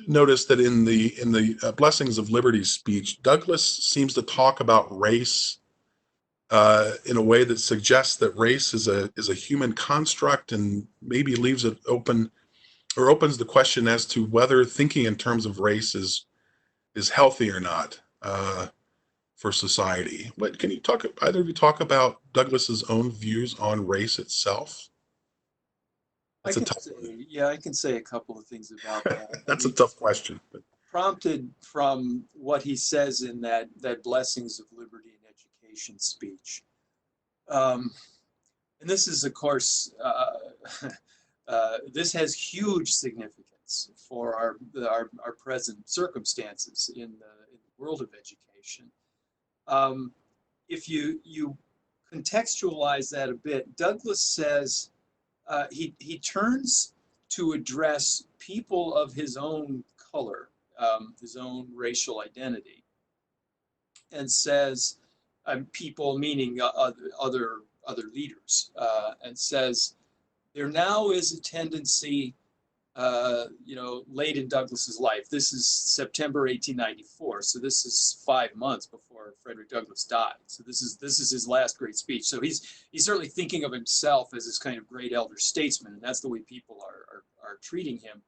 noticed that in the Blessings of Liberty speech, Douglas seems to talk about race in a way that suggests that race is a human construct, and maybe leaves it open, or opens the question as to whether thinking in terms of race is healthy or not for society. What can you either of you talk about Douglas's own views on race itself? I can say a couple of things about that. That's a tough question. But prompted from what he says in that Blessings of Liberty and Education speech. And this is, of course, this has huge significance for our present circumstances in the world of education. If you contextualize that a bit, Douglas says he turns to address people of his own color, his own racial identity, and says, people meaning other leaders, and says, there now is a tendency, late in Douglas's life. This is September 1894, so this is 5 months before Frederick Douglass died. So this is his last great speech. So he's certainly thinking of himself as this kind of great elder statesman, and that's the way people are treating him.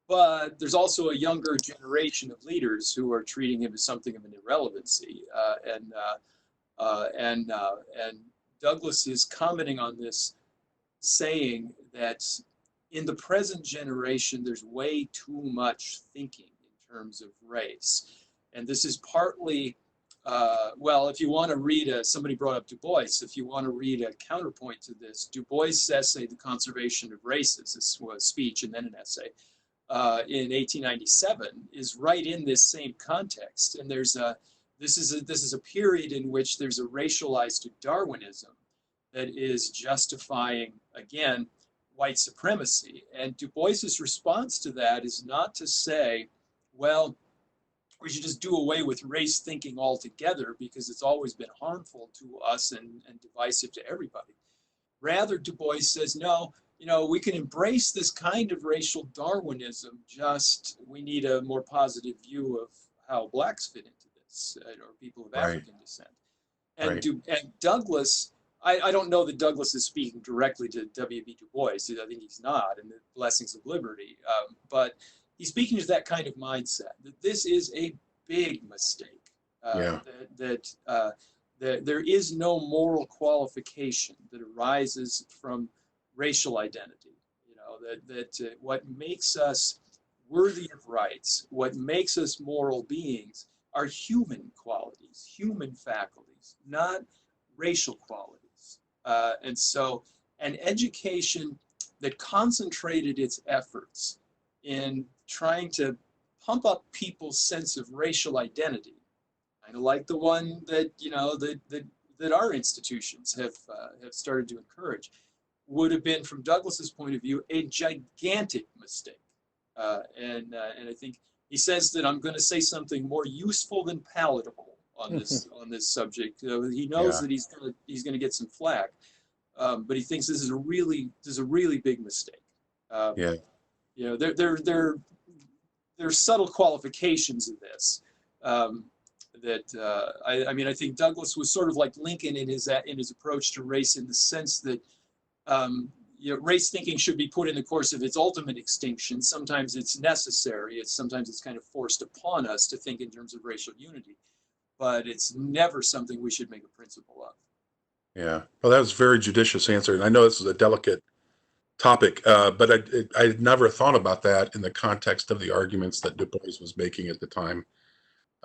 But there's also a younger generation of leaders who are treating him as something of an irrelevancy, and Douglas is commenting on this, saying that in the present generation, there's way too much thinking in terms of race. And this is partly, if you want to read somebody brought up Du Bois, if you want to read a counterpoint to this, Du Bois' essay, The Conservation of Races, this was a speech and then an essay, in 1897 is right in this same context. And this is a period in which there's a racialized Darwinism that is justifying, again, white supremacy. And Du Bois's response to that is not to say, well, we should just do away with race thinking altogether because it's always been harmful to us and divisive to everybody. Rather, Du Bois says, no, we can embrace this kind of racial Darwinism, just we need a more positive view of how blacks fit into this, or people of African descent. And, and Douglas, I don't know that Douglas is speaking directly to W.B. Du Bois. I think he's not in the Blessings of Liberty. But he's speaking to that kind of mindset, that this is a big mistake, that there is no moral qualification that arises from racial identity. That what makes us worthy of rights, what makes us moral beings, are human qualities, human faculties, not racial qualities. And so an education that concentrated its efforts in trying to pump up people's sense of racial identity, kind of like the one that that our institutions have started to encourage, would have been, from Douglas's point of view, a gigantic mistake. And I think he says that I'm going to say something more useful than palatable on this subject. He knows that he's going to get some flack, but he thinks this is a really big mistake. There's subtle qualifications of this. I think Douglas was sort of like Lincoln in his approach to race, in the sense that race thinking should be put in the course of its ultimate extinction. Sometimes it's necessary. Sometimes it's kind of forced upon us to think in terms of racial unity, but it's never something we should make a principle of. Yeah. Well, that was a very judicious answer. And I know this is a delicate topic, but I had never thought about that in the context of the arguments that Du Bois was making at the time.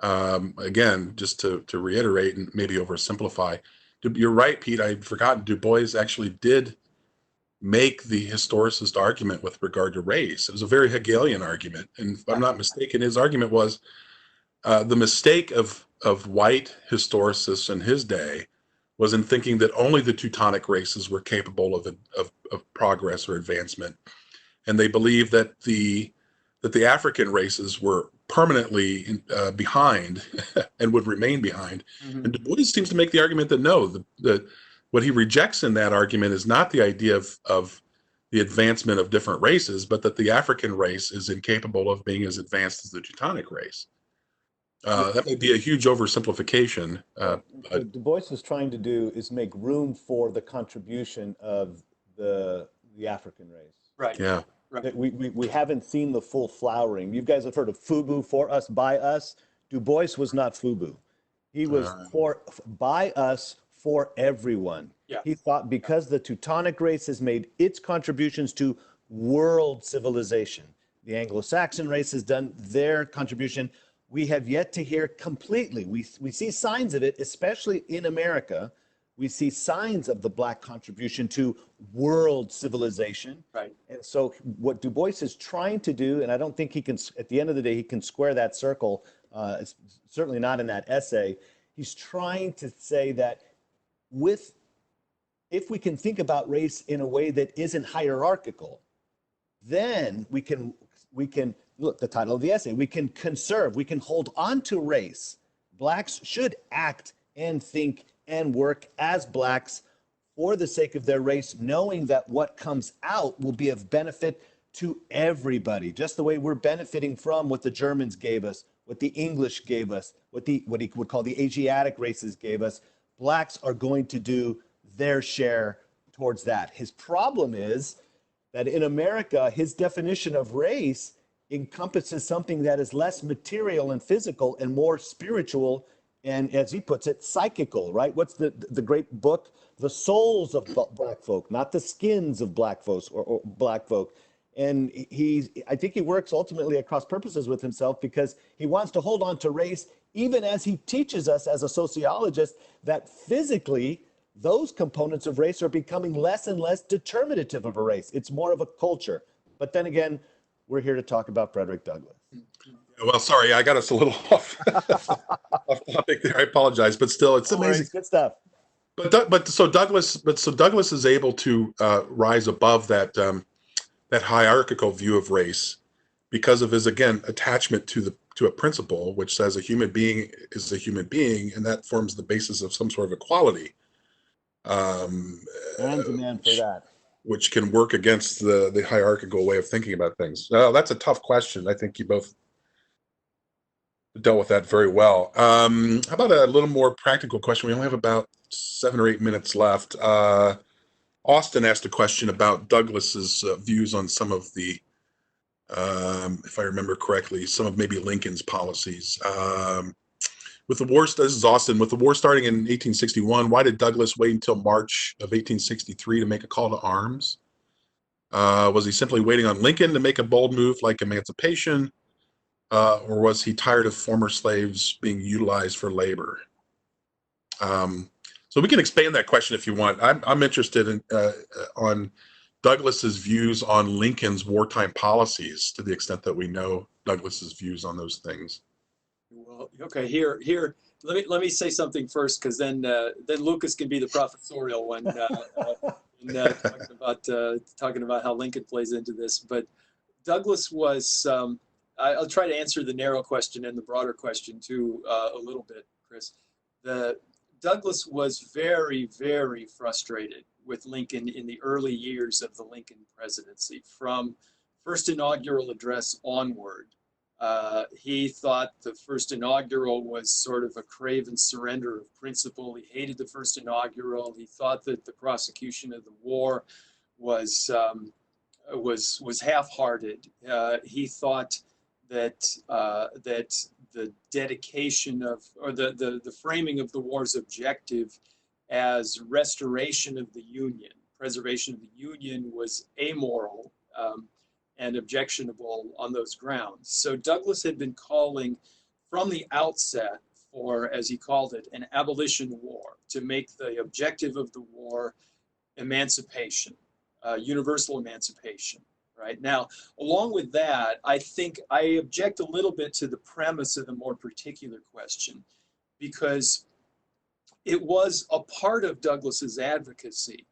Again, just to reiterate and maybe oversimplify, you're right, Pete. I'd forgotten Du Bois actually did make the historicist argument with regard to race. It was a very Hegelian argument. And if I'm not mistaken, his argument was the mistake of white historicists in his day was in thinking that only the Teutonic races were capable of progress or advancement. And they believed that the African races were permanently behind and would remain behind. Mm-hmm. And Du Bois seems to make the argument that no, what he rejects in that argument is not the idea of the advancement of different races, but that the African race is incapable of being as advanced as the Teutonic race. That may be a huge oversimplification. What Du Bois is trying to do is make room for the contribution of the African race. Right. Yeah. Right. We haven't seen the full flowering. You guys have heard of FUBU, for us, by us. Du Bois was not FUBU. He was by us, for everyone. Yeah. He thought because the Teutonic race has made its contributions to world civilization, the Anglo-Saxon race has done their contribution. We have yet to hear completely. We see signs of it, especially in America. We see signs of the black contribution to world civilization. Right. And so what Du Bois is trying to do, and I don't think he can, at the end of the day, he can square that circle, certainly not in that essay. He's trying to say that if we can think about race in a way that isn't hierarchical, then we can look, the title of the essay, we can conserve, we can hold on to race. Blacks should act and think and work as blacks for the sake of their race, knowing that what comes out will be of benefit to everybody, just the way we're benefiting from what the Germans gave us, what the English gave us, what he would call the Asiatic races gave us. Blacks are going to do their share towards that. His problem is that in America, his definition of race encompasses something that is less material and physical and more spiritual and, as he puts it, psychical, right? What's the great book? The souls of black folk, not the skins of black folks or black folk. And I think he works ultimately at cross purposes with himself because he wants to hold on to race, even as he teaches us as a sociologist that physically those components of race are becoming less and less determinative of a race. It's more of a culture. But then again, We're here to talk about Frederick Douglass. Well, sorry, I got us a little off topic there. I apologize, but still, it's amazing. Good stuff. So Douglas is able to rise above that that hierarchical view of race because of his, again, attachment to a principle which says a human being is a human being, and that forms the basis of some sort of equality. And demand for that, which can work against the hierarchical way of thinking about things. That's a tough question. I think you both dealt with that very well. How about a little more practical question? We only have about 7 or 8 minutes left. Austin asked a question about Douglas's views on some of the, if I remember correctly, some of maybe Lincoln's policies. With the war, this is Austin, with the war starting in 1861, why did Douglas wait until March of 1863 to make a call to arms? Was he simply waiting on Lincoln to make a bold move like emancipation? Or was he tired of former slaves being utilized for labor? So we can expand that question if you want. I'm interested in on Douglas's views on Lincoln's wartime policies, to the extent that we know Douglas's views on those things. Well, okay. Here. Let me say something first, because then Lucas can be the professorial one talking about how Lincoln plays into this. But Douglas was. I'll try to answer the narrow question and the broader question too a little bit, Chris. Douglas was very, very frustrated with Lincoln in the early years of the Lincoln presidency. From first inaugural address onward, he thought the first inaugural was sort of a craven surrender of principle. He hated the first inaugural. He thought that the prosecution of the war was half-hearted. He thought that the dedication of, or the framing of the war's objective as restoration of the Union, preservation of the Union, was amoral and objectionable on those grounds. So Douglas had been calling from the outset for, as he called it, an abolition war, to make the objective of the war emancipation, universal emancipation. Right now, along with that, I think I object a little bit to the premise of the more particular question, because it was a part of Douglas's advocacy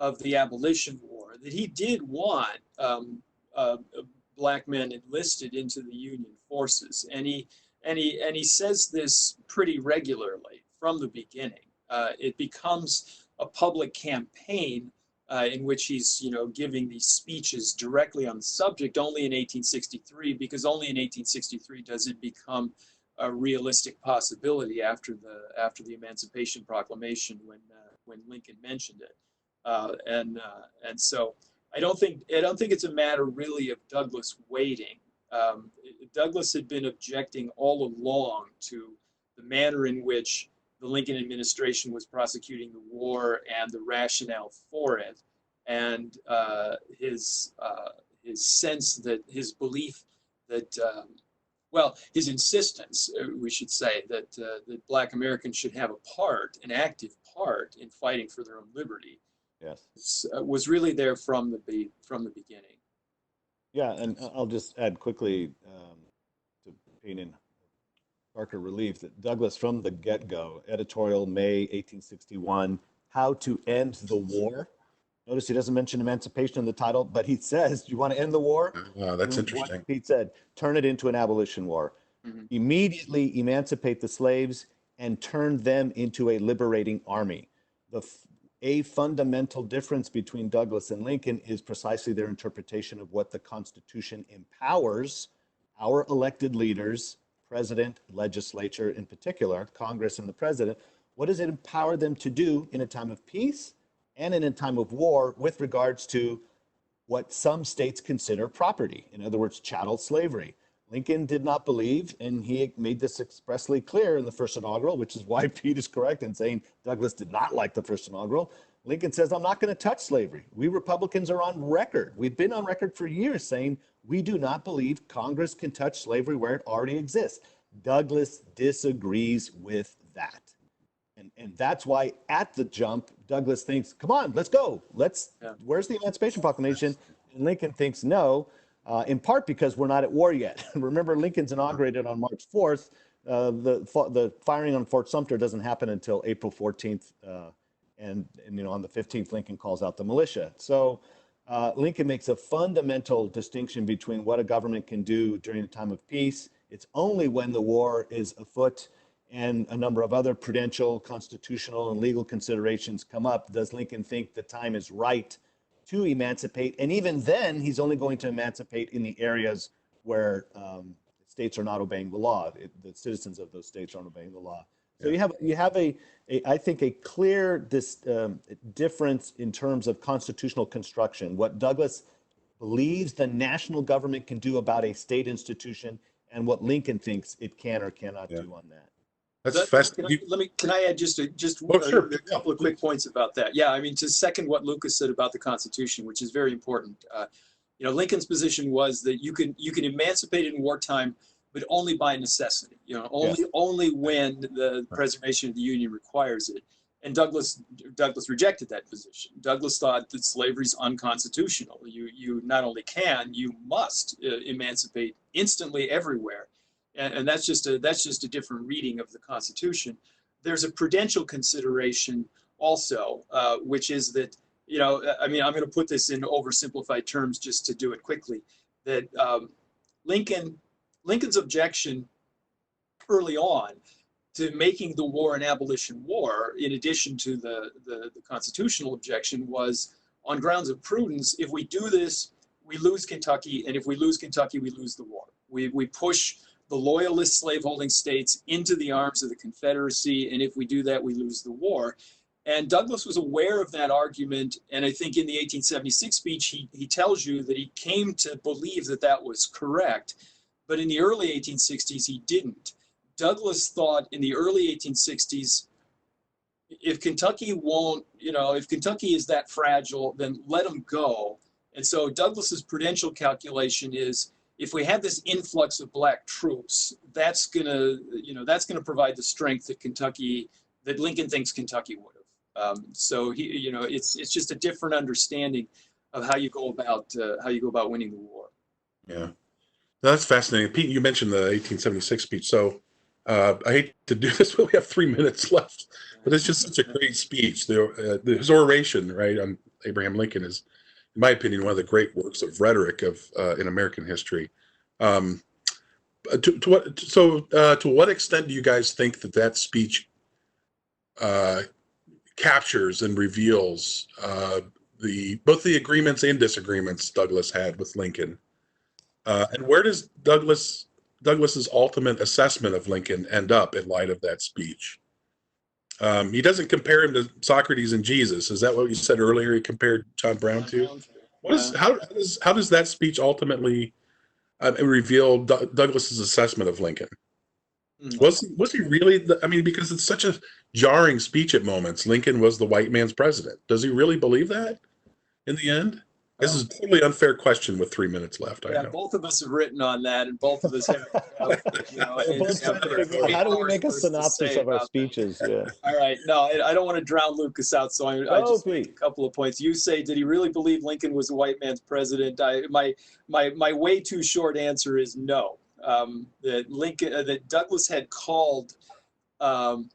of the abolition war that he did want black men enlisted into the Union forces, and he says this pretty regularly from the beginning. It becomes a public campaign in which he's, giving these speeches directly on the subject only in 1863, because only in 1863 does it become a realistic possibility after the Emancipation Proclamation, when Lincoln mentioned it, and so I don't think it's a matter really of Douglas waiting. Douglas had been objecting all along to the manner in which the Lincoln administration was prosecuting the war and the rationale for it, and his sense that, his belief that, his insistence, we should say, that Black Americans should have an active part in fighting for their own liberty. Yes, was really there from the beginning. Yeah, and I'll just add quickly to paint in darker relief that Douglas, from the get-go, editorial May 1861, How to End the War. Notice he doesn't mention emancipation in the title, but he says, you want to end the war? Wow, that's interesting. What Pete said, turn it into an abolition war. Mm-hmm. Immediately emancipate the slaves and turn them into a liberating army. A fundamental difference between Douglas and Lincoln is precisely their interpretation of what the Constitution empowers our elected leaders, president, legislature in particular, Congress and the president. What does it empower them to do in a time of peace and in a time of war with regards to what some states consider property? In other words, chattel slavery. Lincoln did not believe, and he made this expressly clear in the first inaugural, which is why Pete is correct in saying Douglas did not like the first inaugural. Lincoln says, I'm not going to touch slavery. We Republicans are on record. We've been on record for years saying we do not believe Congress can touch slavery where it already exists. Douglas disagrees with that. And that's why at the jump, Douglas thinks, come on, let's go. Where's the Emancipation Proclamation? And Lincoln thinks, no, in part because we're not at war yet. Remember, Lincoln's inaugurated on March 4th. The firing on Fort Sumter doesn't happen until April 14th. And on the 15th, Lincoln calls out the militia. So Lincoln makes a fundamental distinction between what a government can do during a time of peace. It's only when the war is afoot and a number of other prudential, constitutional, and legal considerations come up does Lincoln think the time is right to emancipate. And even then, he's only going to emancipate in the areas where states are not obeying the law. The citizens of those states aren't obeying the law. So you have I think a clear difference in terms of constitutional construction. What Douglas believes the national government can do about a state institution, and what Lincoln thinks it can or cannot do on that. That's fascinating. Can I add just a couple of quick points about that? Yeah, I mean, to second what Lucas said about the Constitution, which is very important. Lincoln's position was that you can emancipate in wartime, but only by necessity. Only when the preservation of the Union requires it. And Douglas rejected that position. Douglas thought that slavery is unconstitutional. You not only can, you must emancipate instantly everywhere. And that's just a different reading of the Constitution. There's a prudential consideration also, which is that, I'm going to put this in oversimplified terms just to do it quickly, that Lincoln's objection early on to making the war an abolition war, in addition to the constitutional objection, was on grounds of prudence. If we do this, we lose Kentucky, and if we lose Kentucky, we lose the war. We push the loyalist slaveholding states into the arms of the Confederacy, and if we do that, we lose the war. And Douglas was aware of that argument, and I think in the 1876 speech, he tells you that he came to believe that that was correct, but in the early 1860s, he didn't. Douglas thought in the early 1860s, if Kentucky if Kentucky is that fragile, then let them go. And so Douglas's prudential calculation is, if we have this influx of black troops, that's gonna provide the strength that Lincoln thinks Kentucky would have. So it's just a different understanding of how you go about winning the war. Yeah, that's fascinating. Pete, you mentioned the 1876 speech. So I hate to do this, but we have 3 minutes left. But it's just such a great speech. His oration, right, on Abraham Lincoln is, in my opinion, one of the great works of rhetoric in American history. To what extent do you guys think that speech captures and reveals both the agreements and disagreements Douglas had with Lincoln? And where does Douglas's ultimate assessment of Lincoln end up in light of that speech? He doesn't compare him to Socrates and Jesus. Is that what you said earlier? He compared John Brown to? How does that speech ultimately reveal Douglas's assessment of Lincoln? Was he really? Because it's such a jarring speech at moments. Lincoln was the white man's president. Does he really believe that in the end? This is a totally unfair question with 3 minutes left. I know. Both of us have written on that, and both of us have. How do we make a synopsis of our speeches? Yeah. All right. No, I don't want to drown Lucas out, so I just make a couple of points. You say, did he really believe Lincoln was a white man's president? My way too short answer is no. That Douglas had called in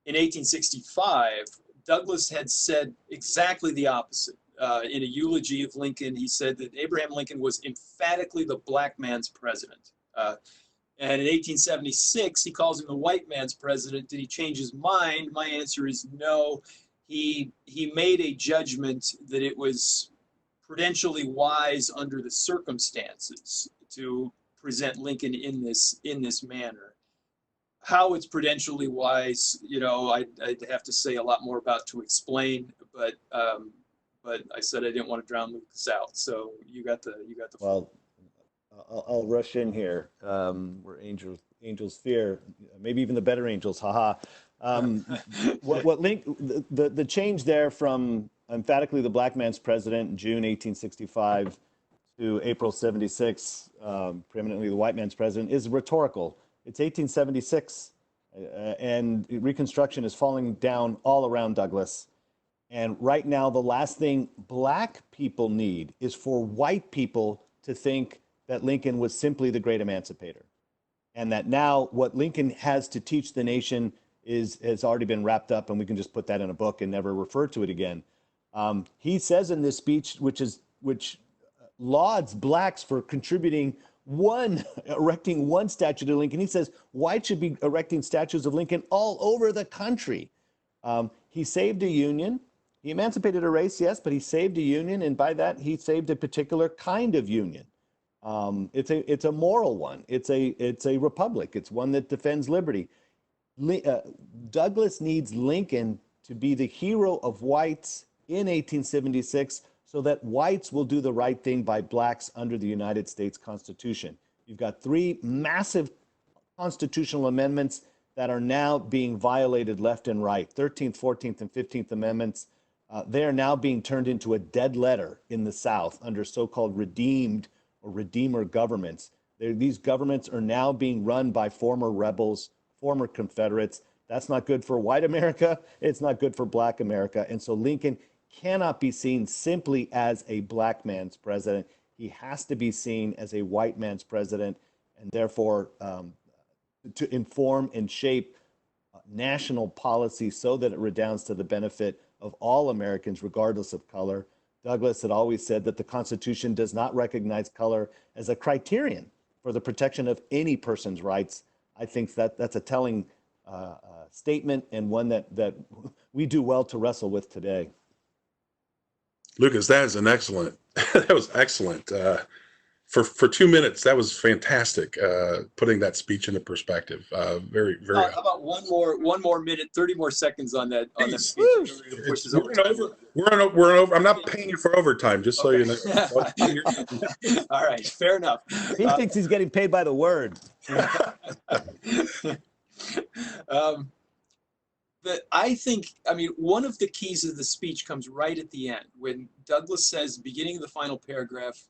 1865. Douglas had said exactly the opposite. In a eulogy of Lincoln, he said that Abraham Lincoln was emphatically the black man's president. And in 1876, he calls him the white man's president. Did he change his mind? My answer is no. He made a judgment that it was prudentially wise under the circumstances to present Lincoln in this manner. How it's prudentially wise, I'd have to say a lot more about to explain, but I said I didn't want to drown Lucas out, so you got the. Well, I'll rush in here. Where angels fear, maybe even the better angels. Haha. The change there from emphatically the black man's president in June 1865 to April 76, preeminently the white man's president, is rhetorical. It's 1876, and Reconstruction is falling down all around Douglas. And right now, the last thing black people need is for white people to think that Lincoln was simply the great emancipator, and that now what Lincoln has to teach the nation has already been wrapped up, and we can just put that in a book and never refer to it again. He says in this speech, which lauds blacks for erecting one statue to Lincoln. He says whites should be erecting statues of Lincoln all over the country. He saved a union. He emancipated a race, yes, but he saved a union, and by that he saved a particular kind of union. It's a moral one. It's a republic. It's one that defends liberty. Douglas needs Lincoln to be the hero of whites in 1876, so that whites will do the right thing by blacks under the United States Constitution. You've got 3 massive constitutional amendments that are now being violated left and right. 13th, 14th, and 15th Amendments. They are now being turned into a dead letter in the South under so-called redeemed or redeemer governments. These governments are now being run by former rebels, former Confederates. That's not good for white America. It's not good for black America. And so Lincoln cannot be seen simply as a black man's president. He has to be seen as a white man's president, and therefore to inform and shape national policy so that it redounds to the benefit of all Americans, regardless of color. Douglas had always said that the Constitution does not recognize color as a criterion for the protection of any person's rights. I think that's a telling statement, and one that we do well to wrestle with today. Lucas, that is that was excellent. For 2 minutes, that was fantastic. Putting that speech into perspective. Very, very. How about one more minute, 30 more seconds on that speech? We're over. I'm not paying you for overtime, just so you know. All right, fair enough. He thinks he's getting paid by the word. But one of the keys of the speech comes right at the end when Douglas says, beginning of the final paragraph,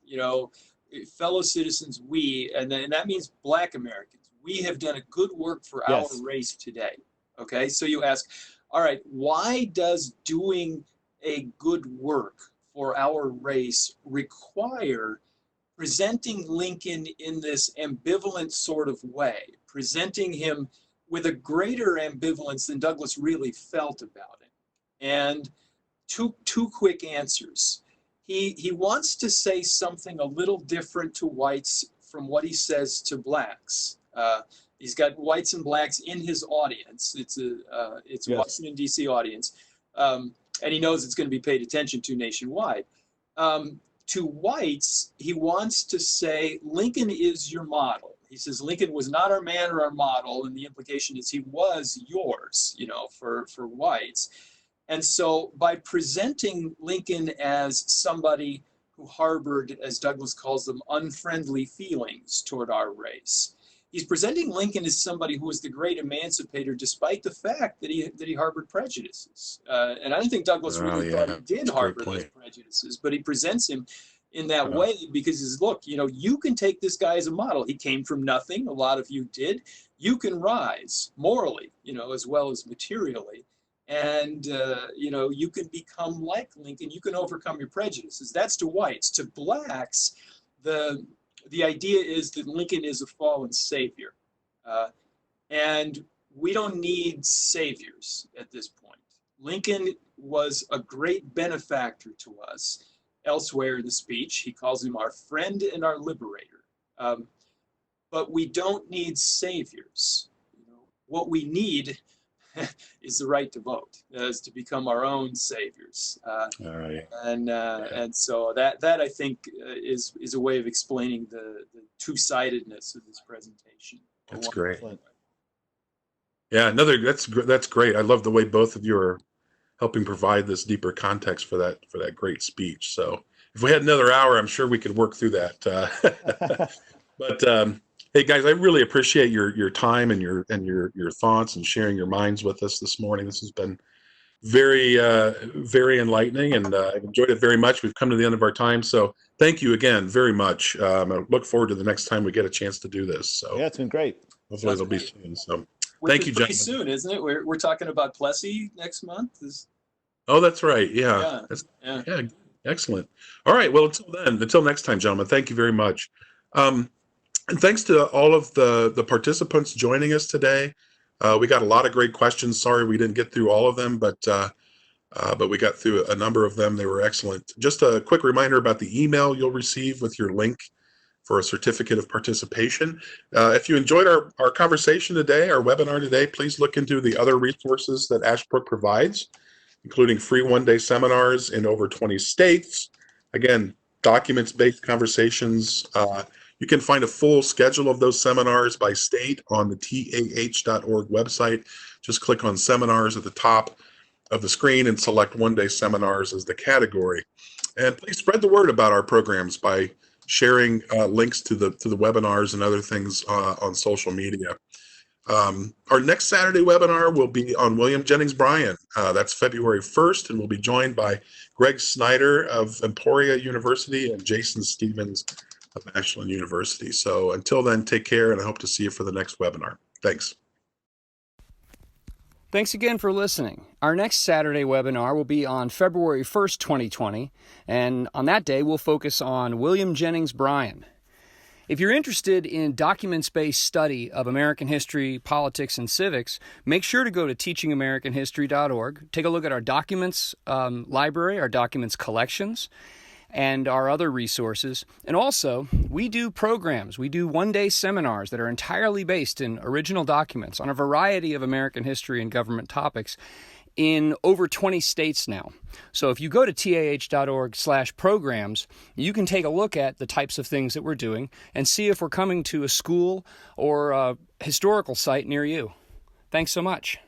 fellow citizens, and that means black Americans, we have done a good work for our race today. Okay, so you ask, all right, why does doing a good work for our race require presenting Lincoln in this ambivalent sort of way, presenting him with a greater ambivalence than Douglas really felt about it? And two quick answers. He wants to say something a little different to whites from what he says to blacks. He's got whites and blacks in his audience. It's a Washington, D.C. audience. And he knows it's going to be paid attention to nationwide. To whites, he wants to say, Lincoln is your model. He says, Lincoln was not our man or our model, and the implication is he was yours, for whites. And so by presenting Lincoln as somebody who harbored, as Douglas calls them, unfriendly feelings toward our race, he's presenting Lincoln as somebody who was the great emancipator, despite the fact that he harbored prejudices. And I don't think Douglas really thought he did harbor those prejudices, but he presents him in that way because he says, look, you can take this guy as a model. He came from nothing. A lot of you did. You can rise morally, as well as materially. And, you can become like Lincoln. You can overcome your prejudices. That's to whites. To blacks, the idea is that Lincoln is a fallen savior. And we don't need saviors at this point. Lincoln was a great benefactor to us. Elsewhere in the speech, he calls him our friend and our liberator. But we don't need saviors. What we need is the right to vote, is to become our own saviors. And so that I think is a way of explaining the two-sidedness of this presentation. That's great. Yeah, that's great. I love the way both of you are helping provide this deeper context for that great speech. So if we had another hour, I'm sure we could work through that. But hey guys, I really appreciate your time and your thoughts and sharing your minds with us this morning. This has been very very enlightening, and I've enjoyed it very much. We've come to the end of our time, so thank you again very much. I look forward to the next time we get a chance to do this. So yeah, it's been great. Hopefully it'll be soon. So thank you, gentlemen. Pretty soon, isn't it? We're talking about Plessy next month. Oh, that's right. Yeah. Yeah. Excellent. All right. Well, until next time, gentlemen, thank you very much. And thanks to all of the participants joining us today. We got a lot of great questions. Sorry we didn't get through all of them, but we got through a number of them. They were excellent. Just a quick reminder about the email you'll receive with your link for a certificate of participation. If you enjoyed our conversation today, our webinar today, please look into the other resources that Ashbrook provides, including free one-day seminars in over 20 states. Again, documents-based conversations. You can find a full schedule of those seminars by state on the TAH.org website. Just click on seminars at the top of the screen and select one-day seminars as the category. And please spread the word about our programs by sharing links to the webinars and other things on social media. Our next Saturday webinar will be on William Jennings Bryan. That's February 1st, and we'll be joined by Greg Snyder of Emporia University and Jason Stevens of Ashland University. So until then, take care, and I hope to see you for the next webinar. Thanks. Thanks again for listening. Our next Saturday webinar will be on February 1st, 2020, and on that day we'll focus on William Jennings Bryan. If you're interested in documents-based study of American history, politics, and civics, make sure to go to teachingamericanhistory.org. Take a look at our documents library, our documents collections, and our other resources. And also, we do programs. We do one-day seminars that are entirely based in original documents on a variety of American history and government topics in over 20 states now. So if you go to tah.org/programs, you can take a look at the types of things that we're doing and see if we're coming to a school or a historical site near you. Thanks so much.